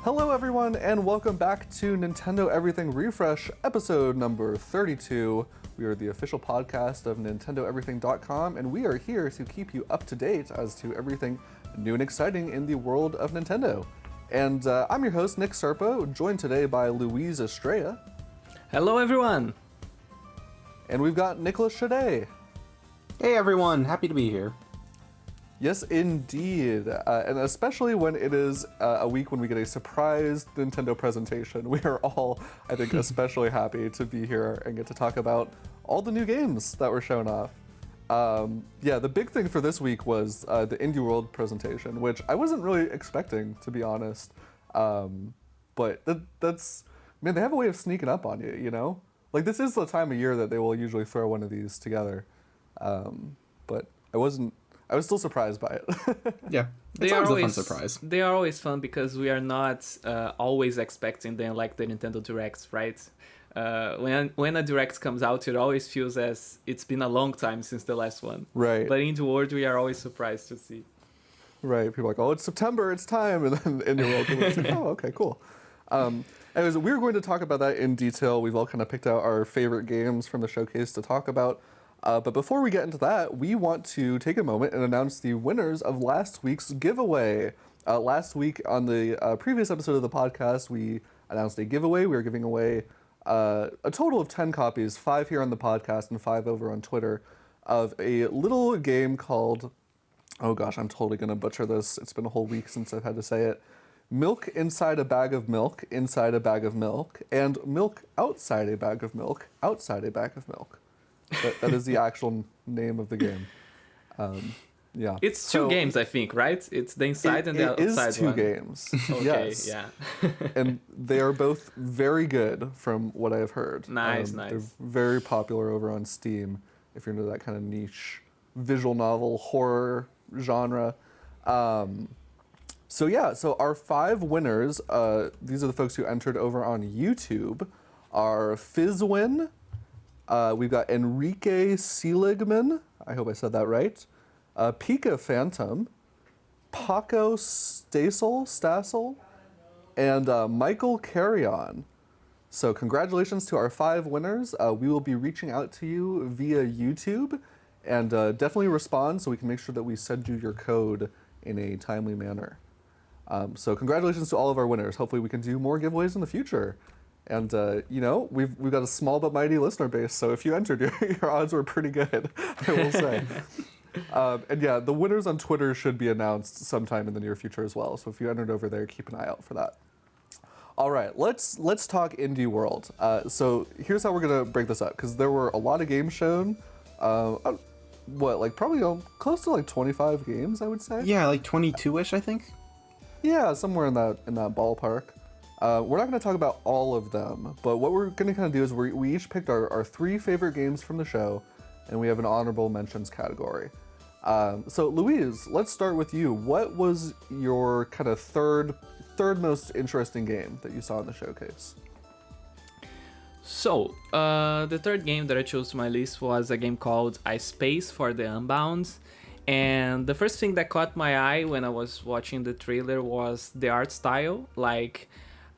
Hello everyone, and welcome back to Nintendo Everything Refresh, episode number 32. We are the official podcast of NintendoEverything.com, and we are here to keep you up to date as to everything new and exciting in the world of Nintendo. And I'm your host, Nick Serpo, joined today by Luiz Estrella. Hello everyone! And we've got Nicolas Shade. Hey everyone, happy to be here. Yes, indeed. And especially when it is a week when we get a surprise Nintendo presentation. We are all, I think, especially happy to be here and get to talk about all the new games that were shown off. The big thing for this week was the Indie World presentation, which I wasn't really expecting, to be honest. But that's, man, they have a way of sneaking up on you, you know? Like, this is the time of year that they will usually throw one of these together. But I was still surprised by it. Yeah, it's always a fun surprise. They are always fun because we are not always expecting them like the Nintendo Directs, right? When a Direct comes out, it always feels as it's been a long time since the last one. Right. But in the world, we are always surprised to see. Right. People are like, oh, it's September, it's time. And then in the world, people are like, oh, okay, cool. Anyways, we're going to talk about that in detail. We've all kind of picked out our favorite games from the showcase to talk about. But before we get into that, we want to take a moment and announce the winners of last week's giveaway. Last week on the previous episode of the podcast, we announced a giveaway. We were giving away a total of 10 copies, 5 here on the podcast and 5 over on Twitter, of a little game called, oh gosh, I'm totally going to butcher this. It's been a whole week since I've had to say it. Milk inside a bag of milk, inside a bag of milk, and milk outside a bag of milk, outside a bag of milk. That is the actual name of the game. Yeah. It's two games, I think, right? It's the inside and the outside It is two one. games. Okay, yes. yeah. And they are both very good from what I've heard. Nice. They're very popular over on Steam if you're into that kind of niche visual novel horror genre. So our 5 winners, these are the folks who entered over on YouTube, are Fizzwin. We've got Enrique Seeligman, I hope I said that right, PikaPhantom, Paco Stasol, and Michael Carrion. So congratulations to our 5 winners. We will be reaching out to you via YouTube, and definitely respond so we can make sure that we send you your code in a timely manner. So congratulations to all of our winners. Hopefully we can do more giveaways in the future. And, we've got a small but mighty listener base, so if you entered, your odds were pretty good, I will say. The winners on Twitter should be announced sometime in the near future as well, so if you entered over there, keep an eye out for that. All right, let's talk Indie World. So here's how we're going to break this up, because there were a lot of games shown. Probably close to 25 games, I would say? Yeah, 22-ish, I think. Yeah, somewhere in that ballpark. We're not going to talk about all of them, but what we're going to kind of do is we each picked our 3 favorite games from the show, and we have an honorable mentions category. So Luiz, let's start with you. What was your kind of third most interesting game that you saw in the showcase? So, the third game that I chose to my list was a game called I Space for the Unbound. And the first thing that caught my eye when I was watching the trailer was the art style.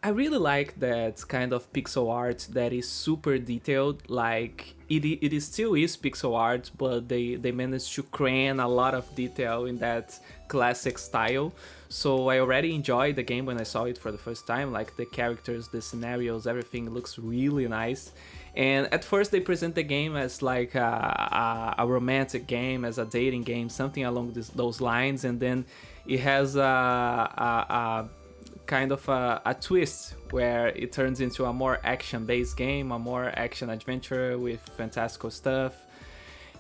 I really like that kind of pixel art that is super detailed. It still is pixel art, but they managed to cram a lot of detail in that classic style. So I already enjoyed the game when I saw it for the first time. The characters, the scenarios, everything looks really nice. And at first they present the game as a romantic game, as a dating game, something along those lines. And then it has a kind of a twist where it turns into a more action-based game, a more action-adventure with fantastical stuff.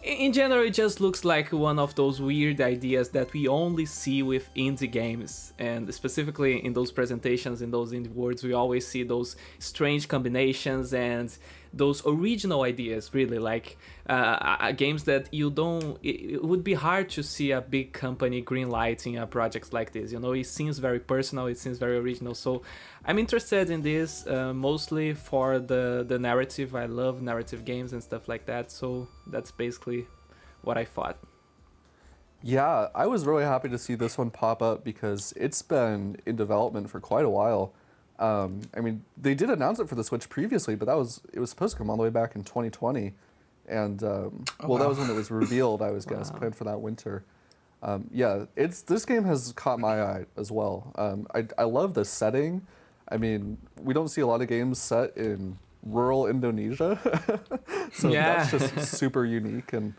In general, it just looks like one of those weird ideas that we only see with indie games. And specifically in those presentations, in those indie worlds, we always see those strange combinations and those original ideas, really, games that it would be hard to see a big company greenlighting a project like this. It seems very personal, it seems very original. So I'm interested in this mostly for the narrative. I love narrative games and stuff like that. So that's basically what I thought. Yeah, I was really happy to see this one pop up because it's been in development for quite a while. I mean, they did announce it for the Switch previously, but it was supposed to come all the way back in 2020, and that was when it was revealed. I was guess planned for that winter. Yeah, this game has caught my eye as well. I love the setting. I mean, we don't see a lot of games set in rural Indonesia, so Yeah. that's just super unique. And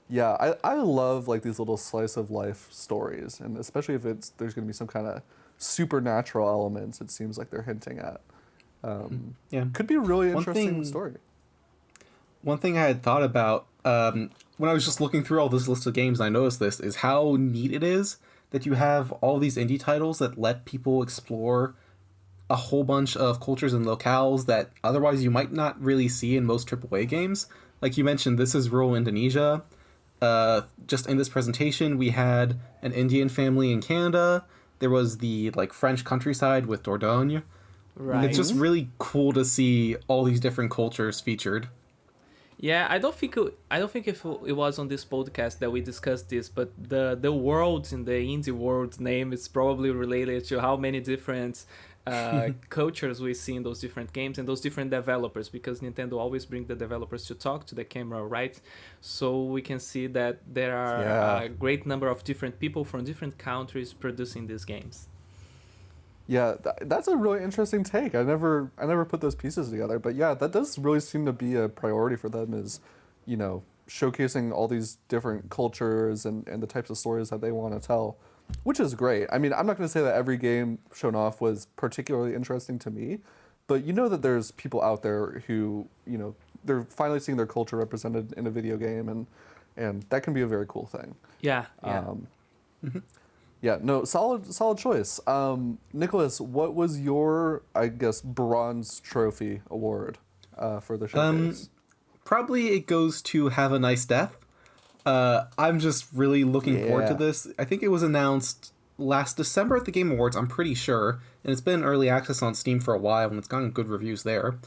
yeah, I love like these little slice of life stories, and especially if there's going to be some kind of supernatural elements. It seems like they're hinting at. Yeah. Could be a really interesting story. One thing I had thought about when I was just looking through all this list of games, I noticed this, is how neat it is that you have all these indie titles that let people explore a whole bunch of cultures and locales that otherwise you might not really see in most AAA games. Like you mentioned, this is rural Indonesia. Just in this presentation, we had an Indian family in Canada. There was the like French countryside with Dordogne. Right. And it's just really cool to see all these different cultures featured. Yeah, I don't think if it was on this podcast that we discussed this, but the world in the indie world name is probably related to how many different cultures we see in those different games and those different developers, because Nintendo always bring the developers to talk to the camera, right? So we can see that there are a great number of different people from different countries producing these games. Yeah, that's a really interesting take. I never put those pieces together, but yeah, that does really seem to be a priority for them, is, you know, showcasing all these different cultures and the types of stories that they want to tell, which is great. I mean, I'm not going to say that every game shown off was particularly interesting to me, but you know that there's people out there who, you know, they're finally seeing their culture represented in a video game, and that can be a very cool thing. Yeah. Yeah, no, solid choice. Nicholas, what was your, I guess, bronze trophy award for the showcase? Probably it goes to Have a Nice Death. I'm just really looking forward to this. I think it was announced last December at the Game Awards, I'm pretty sure, and it's been in early access on Steam for a while, and it's gotten good reviews there.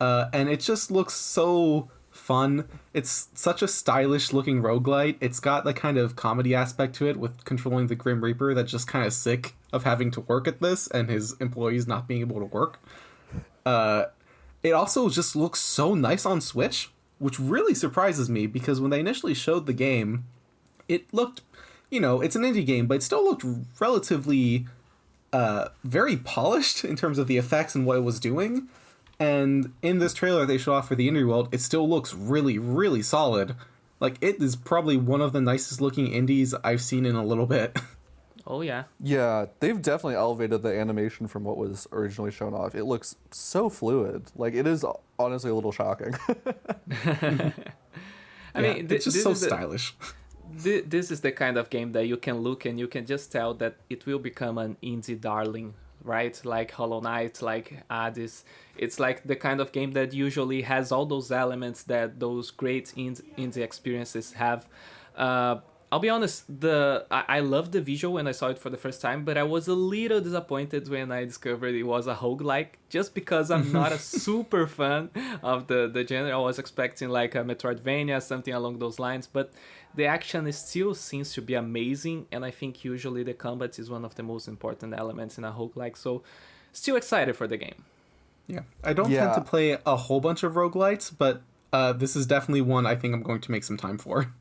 And it just looks so fun. It's such a stylish looking roguelite. It's got the kind of comedy aspect to it with controlling the Grim Reaper that's just kind of sick of having to work at this and his employees not being able to work. It also just looks so nice on Switch, which really surprises me, because when they initially showed the game, it looked, you know, it's an indie game, but it still looked relatively very polished in terms of the effects and what it was doing. And in this trailer they showed off for the indie world, it still looks really, really solid. Like, it is probably one of the nicest looking indies I've seen in a little bit. Oh, yeah. Yeah, they've definitely elevated the animation from what was originally shown off. It looks so fluid. Like, it is honestly a little shocking. I mean, it's just so stylish. This is the kind of game that you can look and you can just tell that it will become an indie darling, right? Like Hollow Knight, like Hades. It's like the kind of game that usually has all those elements that those great indie experiences have. I'll be honest, I loved the visual when I saw it for the first time, but I was a little disappointed when I discovered it was a roguelike, just because I'm not a super fan of the genre. I was expecting like a Metroidvania, something along those lines, but the action still seems to be amazing, and I think usually the combat is one of the most important elements in a roguelike, so still excited for the game. Yeah, I don't tend to play a whole bunch of roguelites, but this is definitely one I think I'm going to make some time for.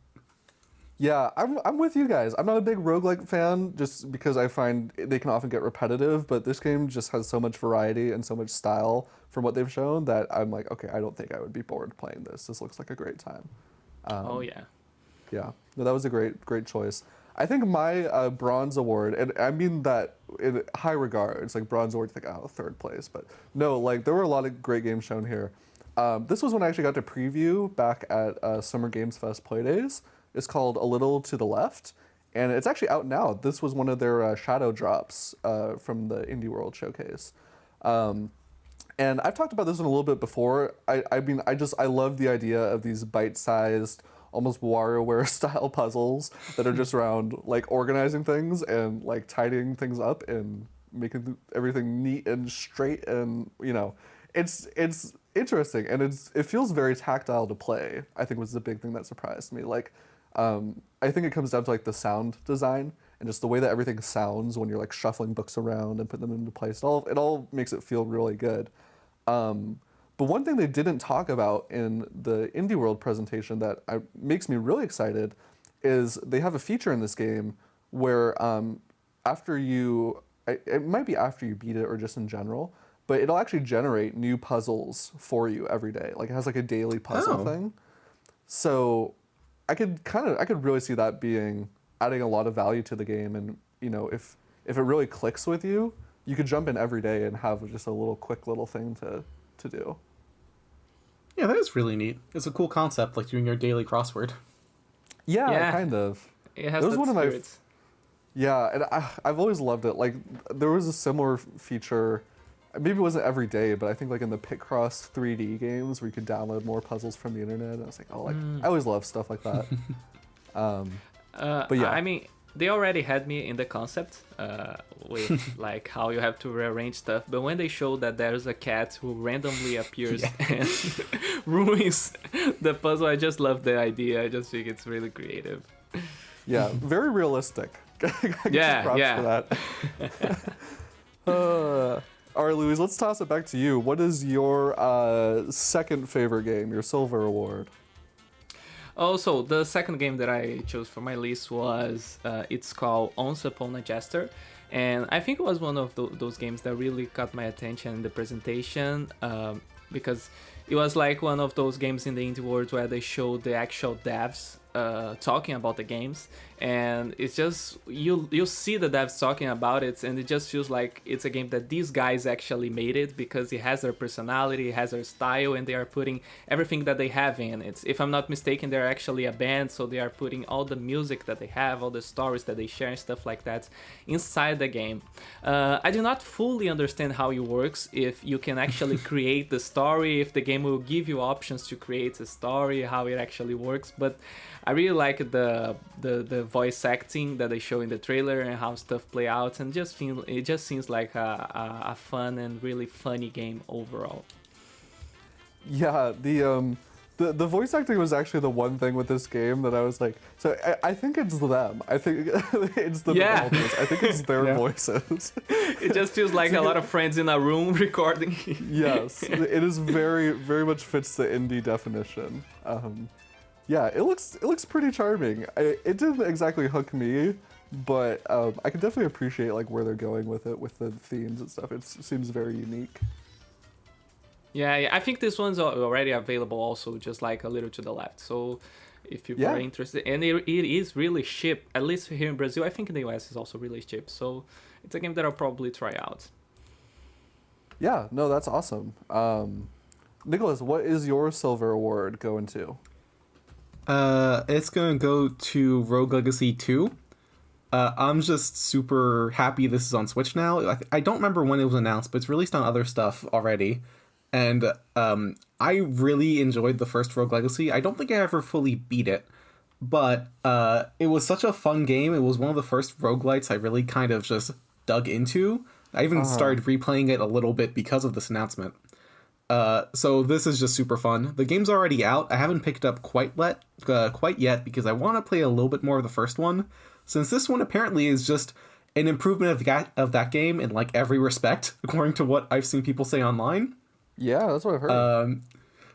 Yeah, I'm with you guys. I'm not a big roguelike fan just because I find they can often get repetitive, but this game just has so much variety and so much style from what they've shown that I'm like, okay, I don't think I would be bored playing this. This looks like a great time. Oh, yeah. Yeah, no, that was a great choice. I think my bronze award, and I mean that in high regards, like bronze award, think, oh, third place, but no, like there were a lot of great games shown here. This was when I actually got to preview back at Summer Games Fest Playdays. It's called A Little to the Left, and it's actually out now. This was one of their shadow drops from the Indie World Showcase. And I've talked about this one a little bit before. I mean, I love the idea of these bite-sized, almost WarioWare style puzzles that are just around like organizing things and like tidying things up and making everything neat and straight, and you know, it's interesting, and it feels very tactile to play. I think was the big thing that surprised me. Like, I think it comes down to like the sound design and just the way that everything sounds when you're like shuffling books around and putting them into place. It all makes it feel really good. But one thing they didn't talk about in the Indie World presentation that makes me really excited is they have a feature in this game where after you, it might be after you beat it or just in general, but it'll actually generate new puzzles for you every day. Like it has like a daily puzzle thing. So I could really see that being adding a lot of value to the game. And you know, if it really clicks with you, you could jump in every day and have just a quick little thing to do. Yeah, that is really neat. It's a cool concept, like doing your daily crossword. Yeah. Kind of. It has was that one of spirit. Yeah, and I've always loved it. Like, there was a similar feature, maybe it wasn't every day, but I think like in the Picross 3D games where you could download more puzzles from the internet. And I was like, oh, like I always love stuff like that. But yeah, I mean, they already had me in the concept with like how you have to rearrange stuff. But when they show that there's a cat who randomly appears and ruins the puzzle, I just love the idea. I just think it's really creative. Yeah, very realistic. Yeah. For that. All right, Luiz, let's toss it back to you. What is your second favorite game, your silver award? Also, the second game that I chose for my list was, it's called Once Upon a Jester. And I think it was one of those games that really caught my attention in the presentation, because it was like one of those games in the indie world where they showed the actual devs talking about the games, and it's just you see the devs talking about it, and it just feels like it's a game that these guys actually made it because it has their personality, it has their style, and they are putting everything that they have in it. If I'm not mistaken, they're actually a band, so they are putting all the music that they have, all the stories that they share and stuff like that inside the game. I do not fully understand how it works, if you can actually create the story, if the game will give you options to create a story, how it actually works, but I really like the voice acting that they show in the trailer and how stuff play out, and it just seems like a fun and really funny game overall. Yeah, the voice acting was actually the one thing with this game that I was like, so I think it's them. I think it's the developers. I think it's their voices. It just feels like a lot of friends in a room recording. Yes, it is very, very much fits the indie definition. Yeah, it looks pretty charming. It didn't exactly hook me, but I can definitely appreciate like where they're going with it, with the themes and stuff. It seems very unique. Yeah, I think this one's already available also, just like a little to the left. So if people are interested, and it is really cheap, at least here in Brazil. I think in the US it's also really cheap. So it's a game that I'll probably try out. Yeah, no, that's awesome. Nicholas, what is your silver award going to? It's gonna go to Rogue Legacy 2. I'm just super happy this is on Switch now. I don't remember when it was announced, but it's released on other stuff already. And I really enjoyed the first Rogue Legacy. I don't think I ever fully beat it, but it was such a fun game. It was one of the first roguelites I really kind of just dug into. I even started replaying it a little bit because of this announcement. So this is just super fun. The game's already out. I haven't picked it up quite yet because I want to play a little bit more of the first one, since this one apparently is just an improvement of that game in like every respect, according to what I've seen people say online. Yeah, that's what I've heard.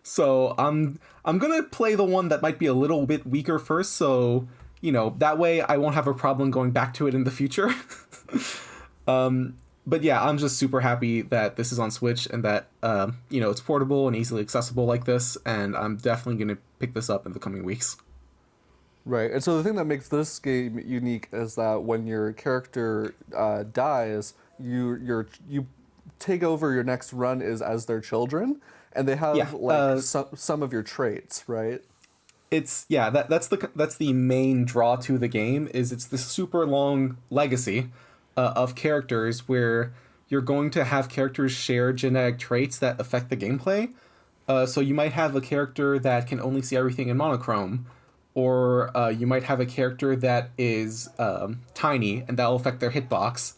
So I'm gonna play the one that might be a little bit weaker first, so you know that way I won't have a problem going back to it in the future. But yeah, I'm just super happy that this is on Switch and that it's portable and easily accessible like this, and I'm definitely gonna pick this up in the coming weeks. Right, and so the thing that makes this game unique is that when your character dies, you take over your next run is as their children, and they have some of your traits, right? That's the main draw to the game, is it's this super long legacy of characters where you're going to have characters share genetic traits that affect the gameplay. So you might have a character that can only see everything in monochrome, or you might have a character that is tiny and that will affect their hitbox.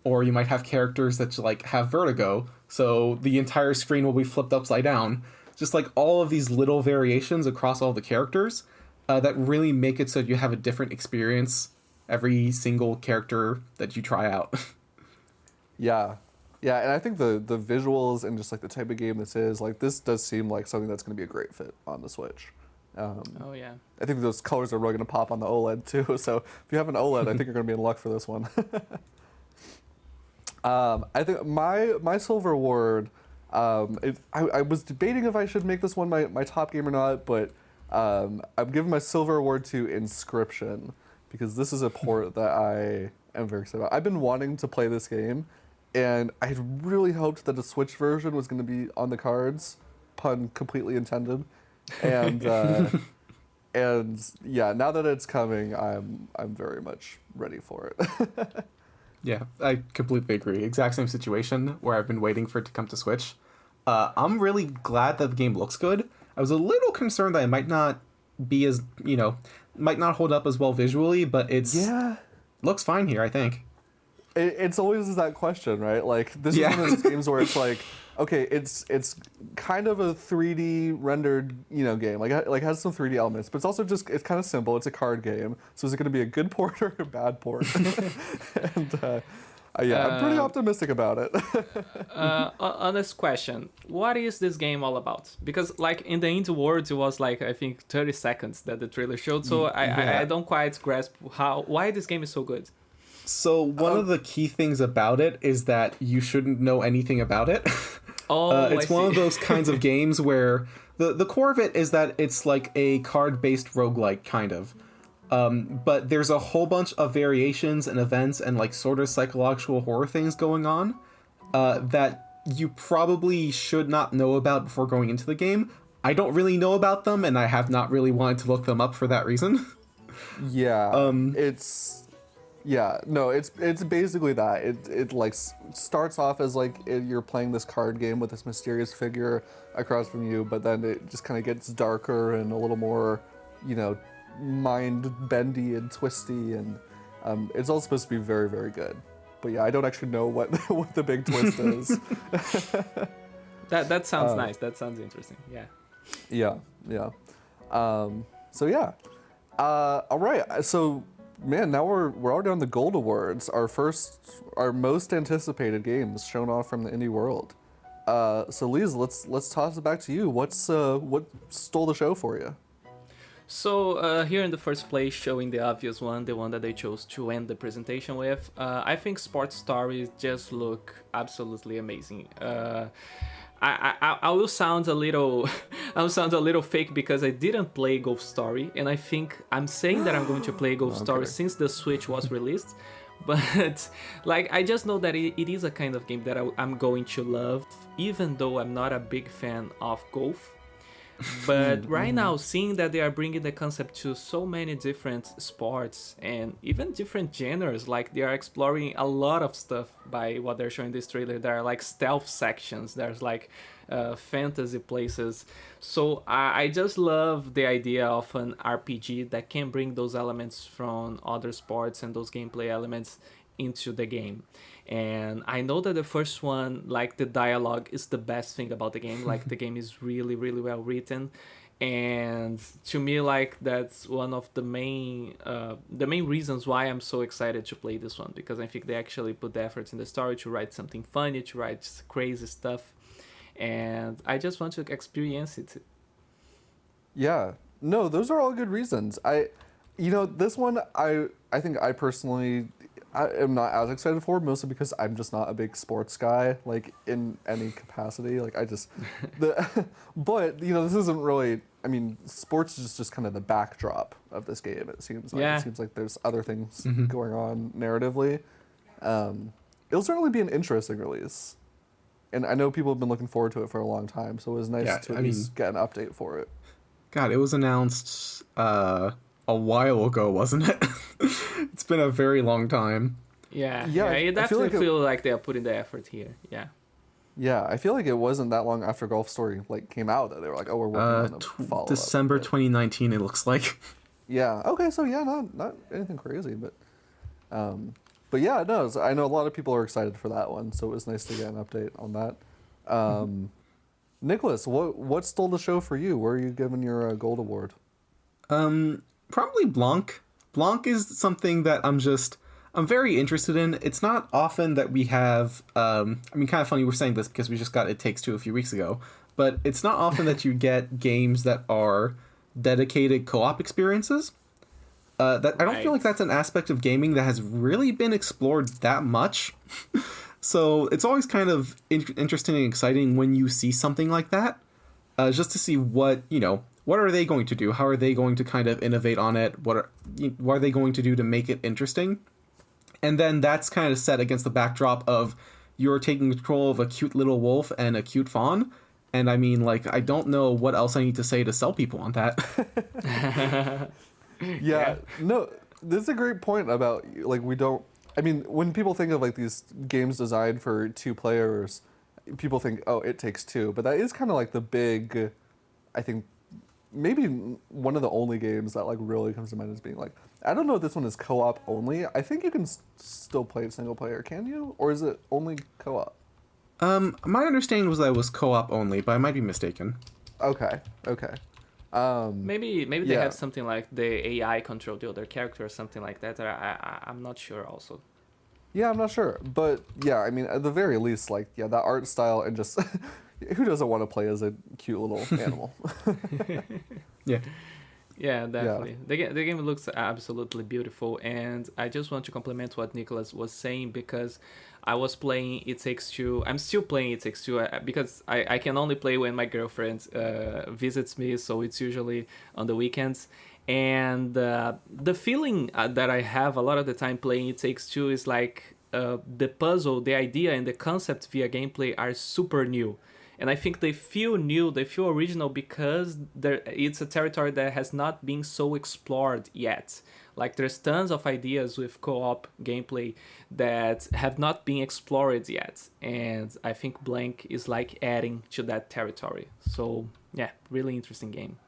Or you might have characters that like have vertigo, so the entire screen will be flipped upside down. Just like all of these little variations across all the characters that really make it so you have a different experience every single character that you try out. Yeah. Yeah, and I think the visuals and just like the type of game this is, like this does seem like something that's going to be a great fit on the Switch. Oh yeah. I think those colors are really going to pop on the OLED too. So if you have an OLED, I think you're going to be in luck for this one. I think my silver award, I was debating if I should make this one my top game or not, but I'm giving my silver award to Inscription because this is a port that I am very excited about. I've been wanting to play this game, and I had really hoped that the Switch version was going to be on the cards, pun completely intended, and and yeah, now that it's coming, I'm very much ready for it. Yeah, I completely agree. Exact same situation where I've been waiting for it to come to Switch. I'm really glad that the game looks good. I was a little concerned that it might not be as, might not hold up as well visually, but looks fine here, I think. It's always that question, right? Like, this is one of those games where it's like, okay, it's kind of a 3D rendered, game. Like it has some 3D elements, but it's also just, it's kind of simple. It's a card game. So is it going to be a good port or a bad port? And I'm pretty optimistic about it. Honest question. What is this game all about? Because like in the indie world, it was like, I think 30 seconds that the trailer showed. So I don't quite grasp why this game is so good. So one of the key things about it is that you shouldn't know anything about it. It's one of those kinds of games where the core of it is that it's like a card-based roguelike, kind of. But there's a whole bunch of variations and events and like sort of psychological horror things going on that you probably should not know about before going into the game. I don't really know about them, and I have not really wanted to look them up for that reason. Yeah, it's basically that. It like starts off as like you're playing this card game with this mysterious figure across from you, but then it just kind of gets darker and a little more, mind bendy and twisty, and it's all supposed to be very, very good. But yeah, I don't actually know what what the big twist is. That sounds nice. That sounds interesting. Yeah. Yeah. So yeah. All right. So man, now we're already on the Gold Awards. Our most anticipated games shown off from the indie world. So Luiz, let's toss it back to you. What stole the show for you? So here in the first place, showing the obvious one, the one that they chose to end the presentation with, I think Sports Stories just look absolutely amazing. I will sound a little fake because I didn't play Golf Story, and I think I'm saying that I'm going to play Golf Story since the Switch was released. But like, I just know that it is a kind of game that I'm going to love, even though I'm not a big fan of golf. But right now, seeing that they are bringing the concept to so many different sports and even different genres, like they are exploring a lot of stuff by what they're showing this trailer. There are like stealth sections, there's like fantasy places. So I just love the idea of an RPG that can bring those elements from other sports and those gameplay elements into the game. And I know that the first one, like the dialogue is the best thing about the game. Like the game is really, really well written. And to me, like that's one of the main reasons why I'm so excited to play this one, because I think they actually put the efforts in the story to write something funny, to write crazy stuff. And I just want to experience it. Yeah, no, those are all good reasons. This one, I think I personally, I am not as excited for, mostly because I'm just not a big sports guy, like in any capacity. Like but this isn't really. I mean, sports is just kind of the backdrop of this game. It seems like it seems like there's other things going on narratively. It'll certainly be an interesting release, and I know people have been looking forward to it for a long time. So it was nice to at least get an update for it. God, it was announced a while ago, wasn't it? It's been a very long time. Yeah. It definitely feels like they are putting the effort here. Yeah, I feel like it wasn't that long after Golf Story came out that they were like, oh, we're working on the follow-up. December 2019, it looks like. Yeah. Okay. So yeah, not anything crazy, but yeah, no. I know a lot of people are excited for that one, so it was nice to get an update on that. Nicholas, what stole the show for you? Where are you giving your Gold Award? Probably Blanc. Blanc is something that I'm very interested in. It's not often that we have, I mean, kind of funny we're saying this because we just got It Takes Two a few weeks ago, but it's not often that you get games that are dedicated co-op experiences. That I don't feel like that's an aspect of gaming that has really been explored that much. So it's always kind of interesting and exciting when you see something like that, just to see what are they going to do? How are they going to kind of innovate on it? What are they going to do to make it interesting? And then that's kind of set against the backdrop of you're taking control of a cute little wolf and a cute fawn. And I mean, like, I don't know what else I need to say to sell people on that. Yeah, no, this is a great point about, like, when people think of, like, these games designed for 2 players, people think, oh, It Takes Two, but that is kind of like the big, I think, maybe one of the only games that, like, really comes to mind as being, like, I don't know if this one is co-op only. I think you can still play it single player, can you? Or is it only co-op? My understanding was that it was co-op only, but I might be mistaken. Okay. Maybe they have something like the AI control the other character or something like that. I'm not sure also. Yeah, I'm not sure. But yeah, I mean, at the very least, like, yeah, that art style and just who doesn't want to play as a cute little animal? Yeah. Yeah, definitely. Yeah. The game looks absolutely beautiful, and I just want to compliment what Nicolas was saying because I was playing It Takes Two. I'm still playing It Takes Two because I can only play when my girlfriend visits me, so it's usually on the weekends. And the feeling that I have a lot of the time playing It Takes Two is like the puzzle, the idea, and the concept via gameplay are super new. And I think they feel new, they feel original because it's a territory that has not been so explored yet. Like, there's tons of ideas with co-op gameplay that have not been explored yet. And I think Blank is like adding to that territory. So yeah, really interesting game.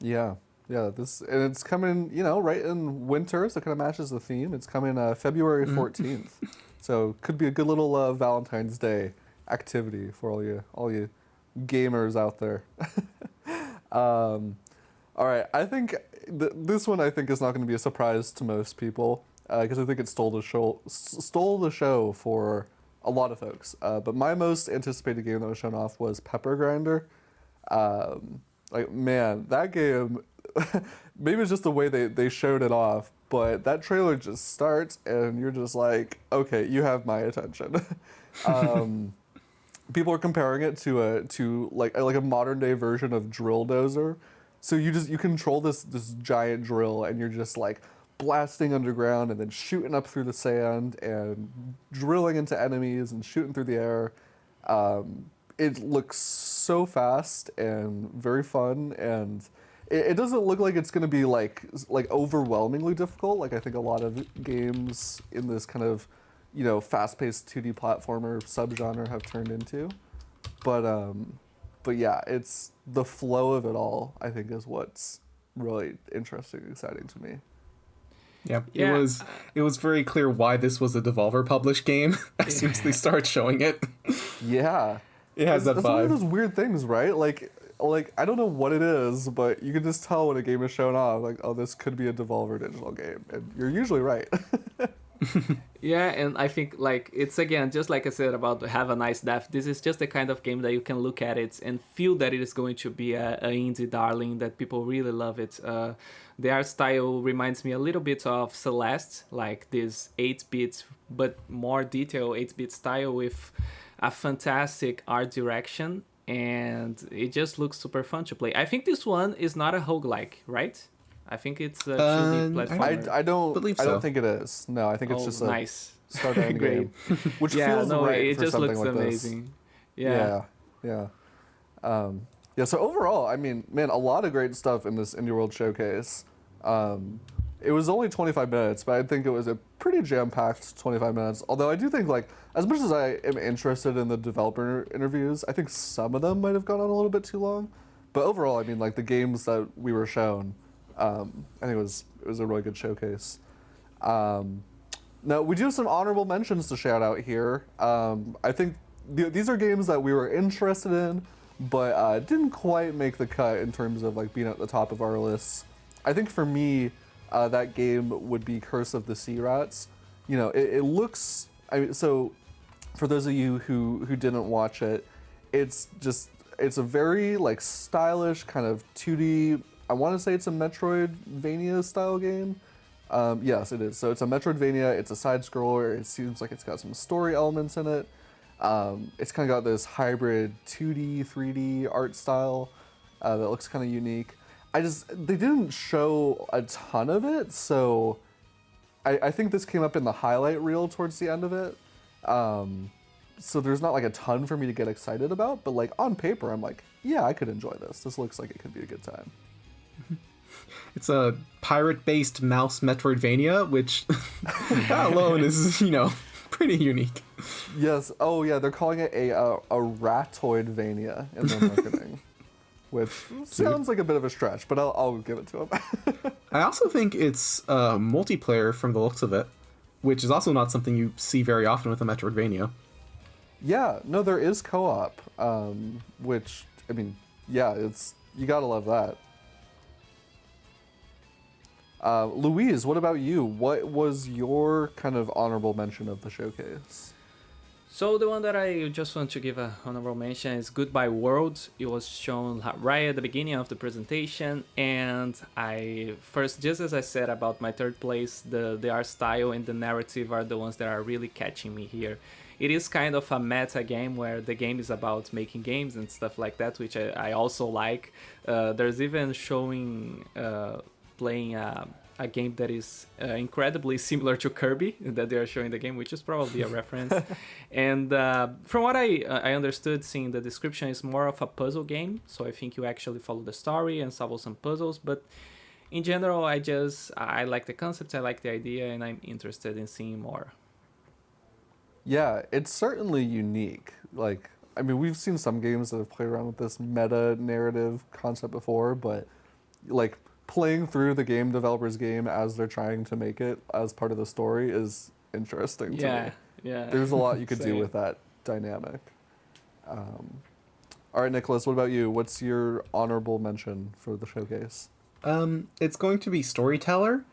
Yeah, and it's coming, right in winter, so it kind of matches the theme. It's coming February 14th. So could be a good little Valentine's Day activity for all you gamers out there. All right, I think this one is not going to be a surprise to most people because I think it stole the show for a lot of folks. But my most anticipated game that was shown off was Pepper Grinder. Like, man, that game. Maybe it's just the way they showed it off, but that trailer just starts and you're just like, okay, you have my attention. People are comparing it to a modern day version of Drill Dozer. So you control this giant drill and you're just like blasting underground and then shooting up through the sand and drilling into enemies and shooting through the air. It looks so fast and very fun, and it doesn't look like it's going to be like overwhelmingly difficult. Like I think a lot of games in this kind of fast-paced 2D platformer subgenre have turned into, but yeah, it's the flow of it all. I think is what's really interesting and exciting to me. Yeah, it was very clear why this was a Devolver published game as soon as they start showing it. Yeah, it has that vibe. It's one of those weird things, right? Like I don't know what it is, but you can just tell when a game is shown off. Like, oh, this could be a Devolver digital game, and you're usually right. Yeah, and I think it's again just like I said about Have a Nice Death. This is just the kind of game that you can look at it and feel that it is going to be a indie darling, that people really love it. The art style reminds me a little bit of Celeste, like this 8-bit but more detailed 8-bit style with a fantastic art direction, and it just looks super fun to play. I think this one is not a roguelike, right? I think it's a 2D platformer. I don't believe so. I don't think it is. No, I think it's just a nice start end game, which feels right it for just something looks like amazing. this. Yeah. So overall, I mean, man, a lot of great stuff in this Indie World Showcase. It was only 25 minutes, but I think it was a pretty jam-packed 25 minutes. Although I do think, as much as I am interested in the developer interviews, I think some of them might have gone on a little bit too long. But overall, I mean, the games that we were shown, I think it was a really good showcase. Now, we do have some honorable mentions to shout out here. I think these are games that we were interested in, but didn't quite make the cut in terms of being at the top of our lists. I think for me, that game would be Curse of the Sea Rats. You know, it looks. I mean, so for those of you who didn't watch it, it's a very like stylish kind of 2D. I want to say it's a Metroidvania style game. Yes, it is. So it's a Metroidvania. It's a side scroller. It seems like it's got some story elements in it. It's kind of got this hybrid 2D, 3D art style that looks kind of unique. They didn't show a ton of it, so I think this came up in the highlight reel towards the end of it. So there's not like a ton for me to get excited about, but like on paper, I'm like, yeah, I could enjoy this. This looks like it could be a good time. It's a pirate-based mouse Metroidvania, which that alone is, pretty unique. Yes. Oh, yeah. They're calling it a Ratoidvania in their marketing, which sounds like a bit of a stretch, but I'll give it to them. I also think it's multiplayer from the looks of it, which is also not something you see very often with a Metroidvania. Yeah. No, there is co-op, which I mean, yeah, you gotta love that. Luiz, what about you? What was your kind of honorable mention of the showcase? So the one that I just want to give an honorable mention is Goodbye World. It was shown right at the beginning of the presentation, and just as I said about my third place, the art style and the narrative are the ones that are really catching me here. It is kind of a meta game where the game is about making games and stuff like that, which I also like. There's even showing playing a game that is incredibly similar to Kirby that they are showing the game, which is probably a reference. And from what I understood, seeing the description, is more of a puzzle game. So I think you actually follow the story and solve some puzzles. But in general, I like the concept, I like the idea, and I'm interested in seeing more. Yeah, it's certainly unique. Like, I mean, we've seen some games that have played around with this meta narrative concept before, but like playing through the game developer's game as they're trying to make it as part of the story is interesting to me. Yeah. There's a lot you could do Same. with that dynamic. All right, Nicholas, what about you? What's your honorable mention for the showcase? It's going to be Storyteller,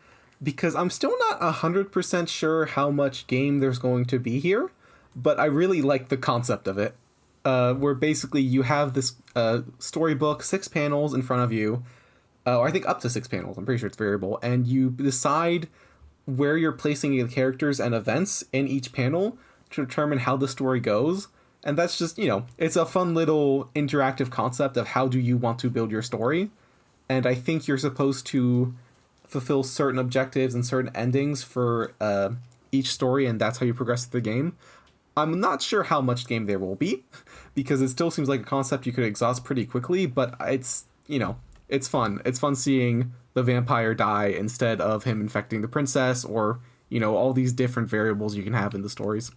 because I'm still not 100% sure how much game there's going to be here, but I really like the concept of it. Where basically you have this storybook, 6 panels in front of you, or I think up to 6 panels, I'm pretty sure it's variable, and you decide where you're placing the characters and events in each panel to determine how the story goes. And that's just, it's a fun little interactive concept of how do you want to build your story. And I think you're supposed to fulfill certain objectives and certain endings for each story, and that's how you progress through the game. I'm not sure how much game there will be, because it still seems like a concept you could exhaust pretty quickly, but it's fun. It's fun seeing the vampire die instead of him infecting the princess, or, all these different variables you can have in the stories.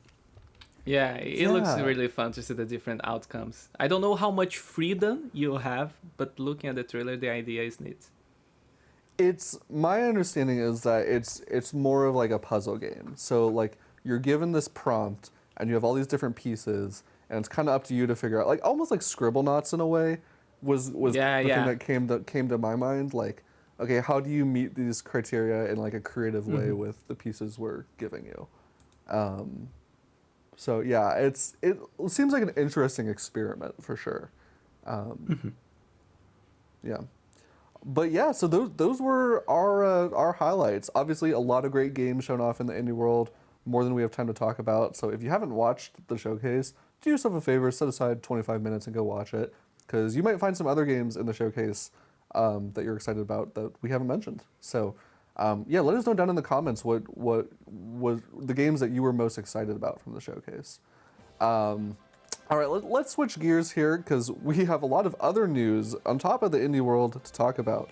Yeah, it looks really fun to see the different outcomes. I don't know how much freedom you'll have, but looking at the trailer, the idea is neat. It's my understanding is that it's more of like a puzzle game. So like you're given this prompt and you have all these different pieces, and it's kind of up to you to figure out, like almost like Scribblenauts in a way was the thing that came to my mind. Like, okay, how do you meet these criteria in like a creative way with the pieces we're giving you? So yeah, it seems like an interesting experiment for sure. Yeah. But yeah, so those were our highlights. Obviously, a lot of great games shown off in the indie world, more than we have time to talk about. So if you haven't watched the showcase, do yourself a favor, set aside 25 minutes and go watch it, because you might find some other games in the showcase that you're excited about that we haven't mentioned. So yeah, let us know down in the comments what was the games that you were most excited about from the showcase. All right, let's switch gears here, because we have a lot of other news on top of the indie world to talk about.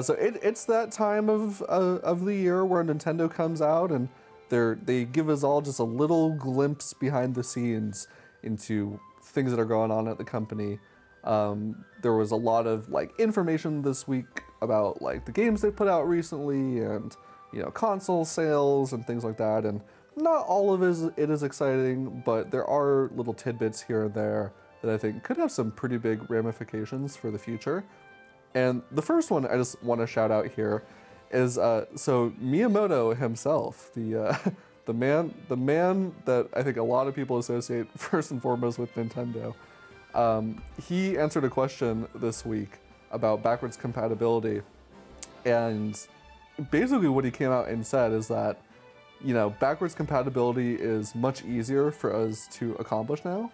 So it's that time of the year where Nintendo comes out and they give us all just a little glimpse behind the scenes into things that are going on at the company. There was a lot of like information this week about like the games they put out recently, and console sales and things like that. And not all of it is exciting, but there are little tidbits here and there that I think could have some pretty big ramifications for the future. And the first one I just want to shout out here is so Miyamoto himself, the man that I think a lot of people associate first and foremost with Nintendo. He answered a question this week about backwards compatibility, and basically what he came out and said is that, you know, backwards compatibility is much easier for us to accomplish now,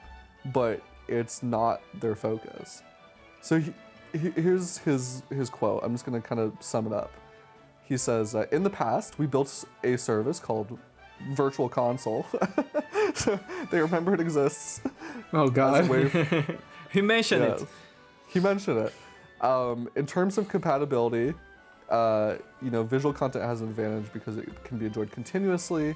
but it's not their focus. So here's his quote. I'm just going to kind of sum it up. He says, in the past, we built a service called Virtual Console. So they remember it exists. Oh, God. He mentioned it. He mentioned it. In terms of compatibility, you know, visual content has an advantage because it can be enjoyed continuously.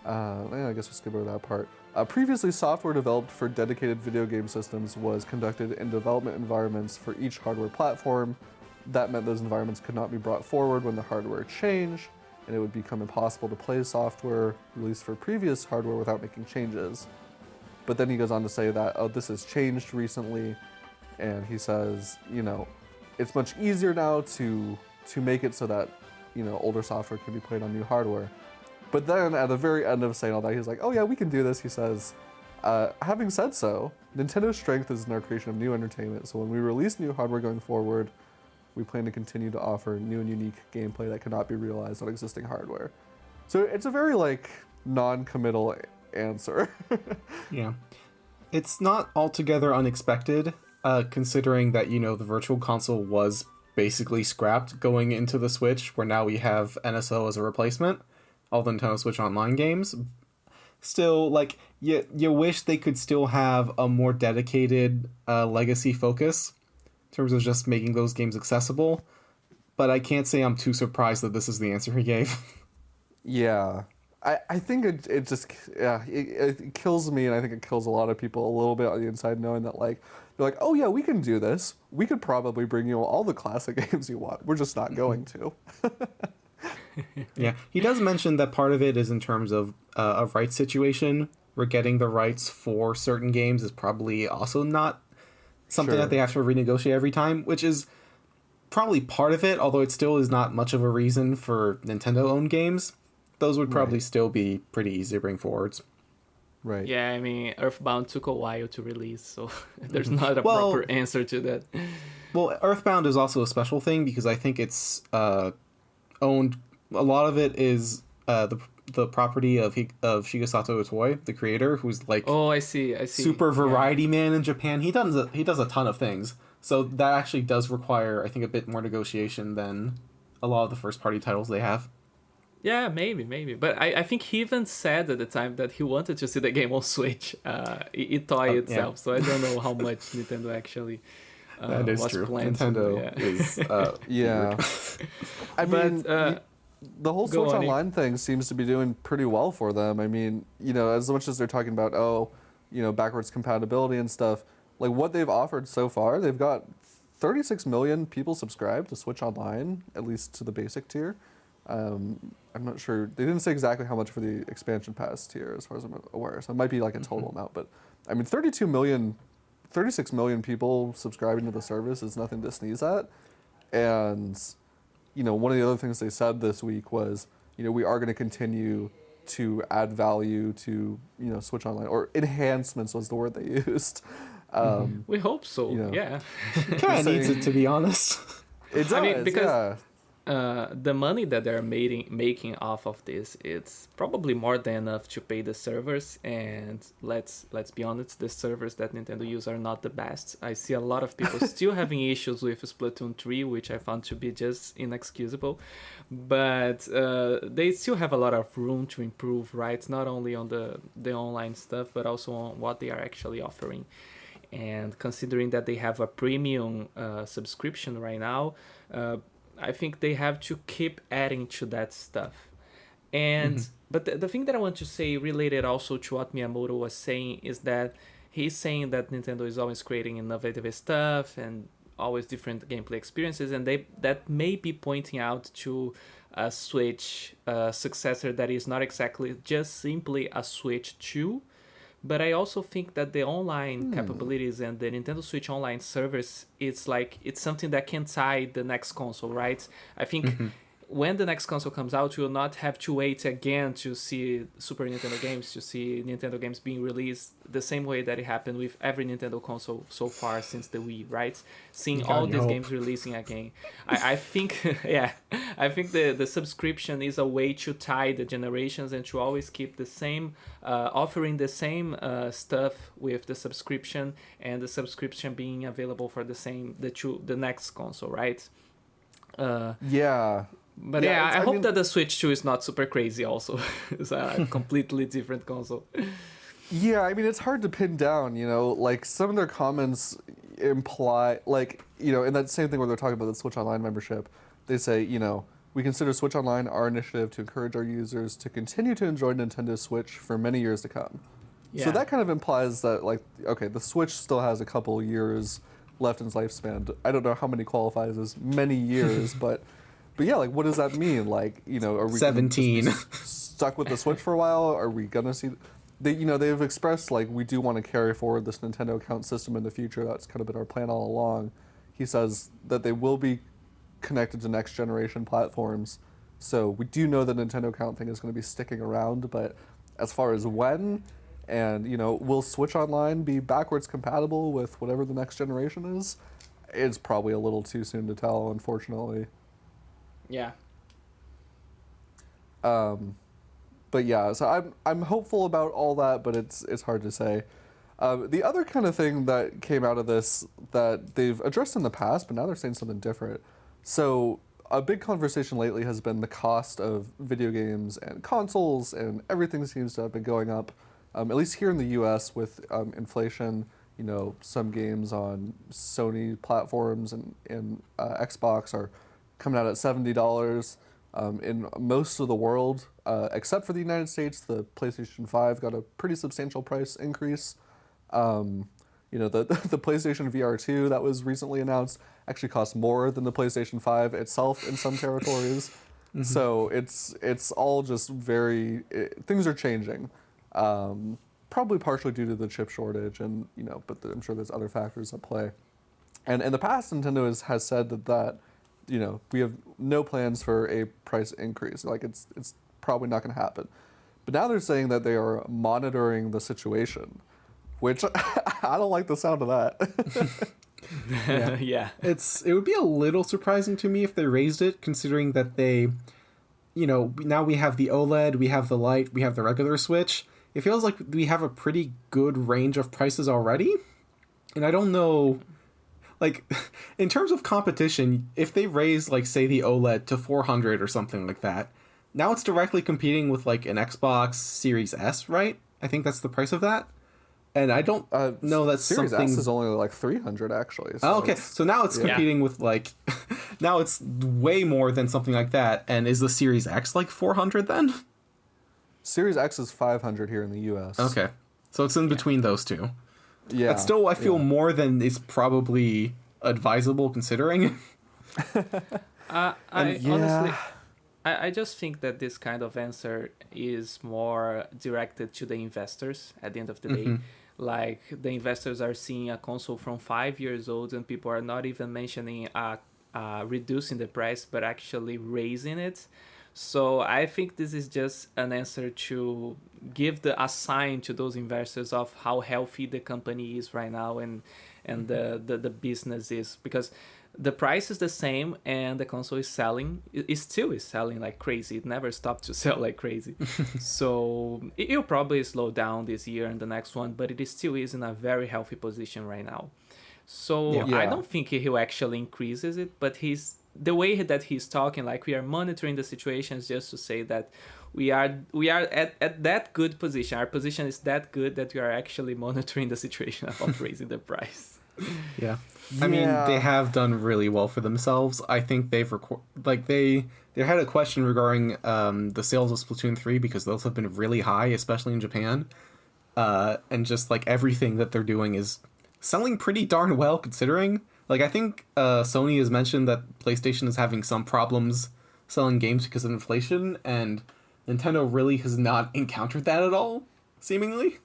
I guess we'll skip over that part. Previously, software developed for dedicated video game systems was conducted in development environments for each hardware platform. That meant those environments could not be brought forward when the hardware changed, and it would become impossible to play software released for previous hardware without making changes. But then he goes on to say that, oh, this has changed recently, and he says, you know, it's much easier now to make it so that, you know, older software can be played on new hardware. But then at the very end of saying all that, he's like, oh yeah, we can do this. He says, having said so, Nintendo's strength is in our creation of new entertainment. So when we release new hardware going forward, we plan to continue to offer new and unique gameplay that cannot be realized on existing hardware. So it's a very, like, non-committal answer. Yeah. It's not altogether unexpected, considering that, you know, the Virtual Console was basically scrapped going into the Switch, where now we have NSO as a replacement, all the Nintendo Switch Online games. Still, like, you wish they could still have a more dedicated legacy focus in terms of just making those games accessible, but I can't say I'm too surprised that this is the answer he gave. Yeah. I think it just, yeah, it kills me, and I think it kills a lot of people a little bit on the inside, knowing that, like, they're like, oh yeah, we can do this. We could probably bring you all the classic games you want. We're just not going to. Yeah, he does mention that part of it is in terms of a rights situation, where getting the rights for certain games is probably also not something that they have to renegotiate every time, which is probably part of it, although it still is not much of a reason for Nintendo-owned games. Those would probably still be pretty easy to bring forwards. Right. Yeah, I mean, Earthbound took a while to release, so there's not a proper answer to that. Well, Earthbound is also a special thing because I think it's owned. A lot of it is the property of Shigesato Itoi, the creator, who's like I see super variety man in Japan. He does a ton of things, so that actually does require, I think, a bit more negotiation than a lot of the first party titles they have. Yeah, maybe. But I think he even said at the time that he wanted to see the game on Switch, Itoi itself. Yeah. So I don't know how much Nintendo actually that is was true. planned. Nintendo is yeah. I mean, the whole Switch Online thing seems to be doing pretty well for them. I mean, you know, as much as they're talking about, you know, backwards compatibility and stuff, like what they've offered so far, they've got 36 million people subscribed to Switch Online, at least to the basic tier. I'm not sure. They didn't say exactly how much for the expansion pass tier, as far as I'm aware. So it might be like a total amount. But I mean, 36 million people subscribing to the service is nothing to sneeze at. And, you know, one of the other things they said this week was, you know, we are going to continue to add value to, you know, Switch Online, or enhancements was the word they used. We hope so. You know, yeah. Kind of needs it, to be honest. It does. I mean, because the money that they're making off of this, it's probably more than enough to pay the servers. And let's be honest, the servers that Nintendo use are not the best. I see a lot of people still having issues with Splatoon 3, which I found to be just inexcusable. But they still have a lot of room to improve, right? Not only on the online stuff, but also on what they are actually offering. And considering that they have a premium subscription right now, I think they have to keep adding to that stuff. And but the thing that I want to say, related also to what Miyamoto was saying, is that he's saying that Nintendo is always creating innovative stuff and always different gameplay experiences, and that may be pointing out to a Switch successor that is not exactly just simply a Switch 2, But I also think that the online capabilities and the Nintendo Switch online servers, it's something that can tie the next console, right? I think when the next console comes out, you will not have to wait again to see Super Nintendo games, to see Nintendo games being released the same way that it happened with every Nintendo console so far since the Wii, right? Seeing all these games releasing again. I think, yeah, I think the subscription is a way to tie the generations and to always keep the same, offering the same stuff with the subscription, and the subscription being available for the next console, right? Yeah. But I hope that the Switch 2 is not super crazy also. It's a completely different console. Yeah, I mean, it's hard to pin down, like some of their comments imply, like, in that same thing where they're talking about the Switch Online membership, they say, we consider Switch Online our initiative to encourage our users to continue to enjoy Nintendo Switch for many years to come. Yeah. So that kind of implies that, like, okay, the Switch still has a couple years left in its lifespan. I don't know how many qualifies as many years, but yeah, like, what does that mean? Like, are we 17 stuck with the Switch for a while? Are we gonna see? They've expressed, like, we do want to carry forward this Nintendo account system in the future. That's kind of been our plan all along. He says that they will be connected to next generation platforms. So we do know the Nintendo account thing is going to be sticking around, but as far as when, and, will Switch Online be backwards compatible with whatever the next generation is? It's probably a little too soon to tell, unfortunately. Yeah. But yeah, so I'm hopeful about all that, but it's hard to say. The other kind of thing that came out of this that they've addressed in the past, but now they're saying something different. So a big conversation lately has been the cost of video games and consoles, and everything seems to have been going up, at least here in the US with inflation. Some games on Sony platforms and Xbox are coming out at $70. In most of the world, except for the United States, the PlayStation 5 got a pretty substantial price increase. The PlayStation VR 2 that was recently announced actually costs more than the PlayStation 5 itself in some territories. Mm-hmm. So it's all just things are changing. Probably partially due to the chip shortage, and but I'm sure there's other factors at play. And in the past, Nintendo has said that we have no plans for a price increase. Like, it's probably not going to happen. But now they're saying that they are monitoring the situation, which I don't like the sound of that. Yeah. It would be a little surprising to me if they raised it, considering that they, now we have the OLED, we have the Lite, we have the regular Switch. It feels like we have a pretty good range of prices already. And I don't know, like, in terms of competition, if they raise, like, say, the OLED to 400 or something like that, now it's directly competing with, like, an Xbox Series S, right? I think that's the price of that. And I don't know that's Series something... S is only, like, 300, actually. So okay. So now it's competing with, like... now it's way more than something like that. And is the Series X, like, 400 then? Series X is 500 here in the US. Okay. So it's in between those two. Yeah. That's still, I feel, more than is probably advisable considering. Honestly, I just think that this kind of answer is more directed to the investors at the end of the day. Like, the investors are seeing a console from 5 years old, and people are not even mentioning reducing the price, but actually raising it. So I think this is just an answer to give a sign to those investors of how healthy the company is right now, and the business is, because the price is the same and the console is selling. It still is selling like crazy. It never stopped to sell like crazy. So it'll probably slow down this year and the next one, but it still is in a very healthy position right now. So I don't think he'll actually increases it, but the way that he's talking, like, we are monitoring the situations, just to say that we are at that good position. Our position is that good that we are actually monitoring the situation of raising the price. Yeah. I mean, they have done really well for themselves. I think they've they had a question regarding the sales of Splatoon 3, because those have been really high, especially in Japan. And just, like, everything that they're doing is selling pretty darn well, considering. Like, I think Sony has mentioned that PlayStation is having some problems selling games because of inflation, and Nintendo really has not encountered that at all, seemingly.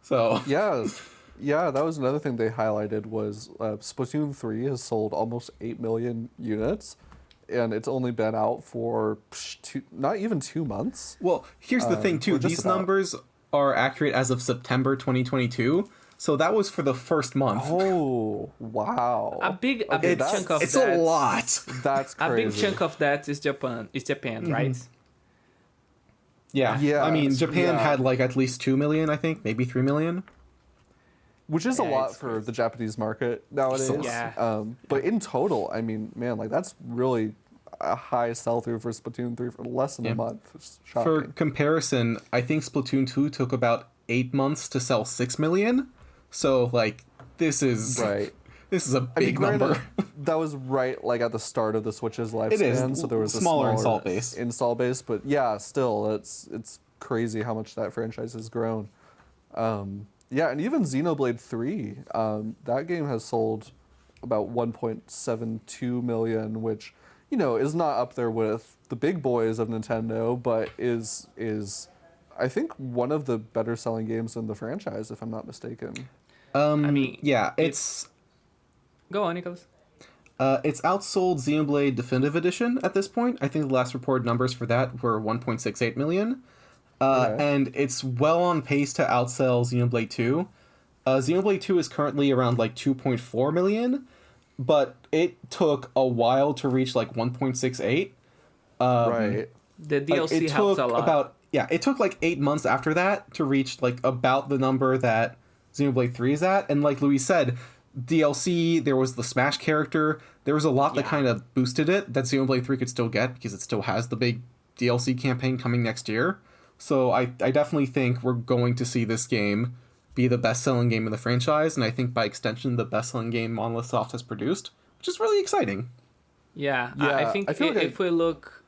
So Yeah, that was another thing they highlighted was Splatoon 3 has sold almost 8 million units, and it's only been out for not even 2 months. well, here's the thing too. or just These about. numbers are accurate as of September 2022. So that was for the first month. Oh, wow. A big Okay, chunk of It's that. a lot. That's A crazy. big chunk of that is Japan. Right? Yeah. Yeah, I mean, Japan yeah. had like at least 2 million, I think, maybe 3 million. Which is a Yeah, lot it's for crazy. the Japanese market nowadays. Yeah. But in total, I mean, man, like that's really a high sell-through for Splatoon 3 for less than a month. It's For shocking. comparison, I think Splatoon 2 took about 8 months to sell 6 million. So like this is Right. This is a I mean, big granted, number. that was right like at the start of the Switch's lifespan, It is, so there was a smaller smaller install base. But yeah, still, it's crazy how much that franchise has grown. Yeah, and even Xenoblade 3, that game has sold about 1.72 million, which, you know, is not up there with the big boys of Nintendo, but is I think one of the better selling games in the franchise, if I'm not mistaken. I mean, Yeah, it's Go on, Nicholas. outsold Xenoblade Definitive Edition at this point. I think the last reported numbers for that were 1.68 million. Okay. And it's well on pace to outsell Xenoblade 2. Xenoblade 2 is currently around like 2.4 million, but it took a while to reach like 1.68. Right. The Like, DLC it helps took a lot. about it took like 8 months after that to reach like about the number that Xenoblade 3 is at. And like Luis said, DLC, there was the Smash character, there was a lot that Yeah. kind of boosted it that Xenoblade 3 could still get because it still has the big DLC campaign coming next year. So I definitely think we're going to see this game be the best-selling game in the franchise, and I think by extension the best-selling game Monolith Soft has produced, which is really exciting. Yeah, Yeah, I think I feel like if we look,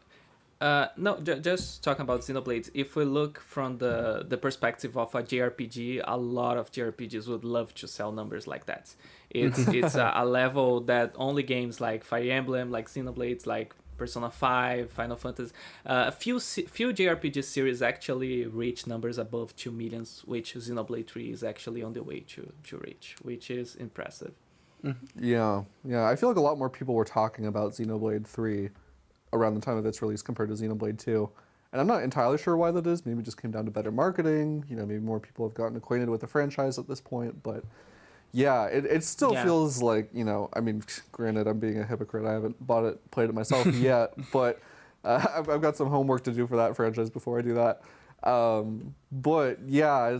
just talking about Xenoblade, if we look from the perspective of a JRPG, a lot of JRPGs would love to sell numbers like that. It's a level that only games like Fire Emblem, like Xenoblade, like Persona 5, Final Fantasy, a few JRPG series actually reach numbers above 2 millions, which Xenoblade 3 is actually on the way to reach, which is impressive. Yeah, I feel like a lot more people were talking about Xenoblade 3 around the time of its release compared to Xenoblade 2. And I'm not entirely sure why that is. Maybe it just came down to better marketing. You know, maybe more people have gotten acquainted with the franchise at this point. But yeah, it still feels like, you know, I mean, granted, I'm being a hypocrite. I haven't played it myself yet. But I've got some homework to do for that franchise before I do that. But yeah,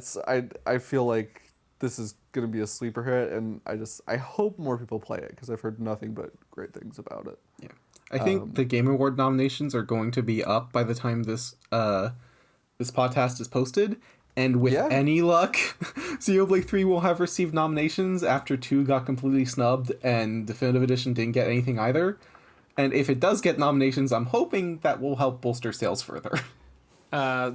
I feel like this is going to be a sleeper hit, and I hope more people play it because I've heard nothing but great things about it. Yeah. I think the Game Award nominations are going to be up by the time this podcast is posted, and with any luck, Xenoblade 3 will have received nominations after 2 got completely snubbed and Definitive Edition didn't get anything either. And if it does get nominations, I'm hoping that will help bolster sales further.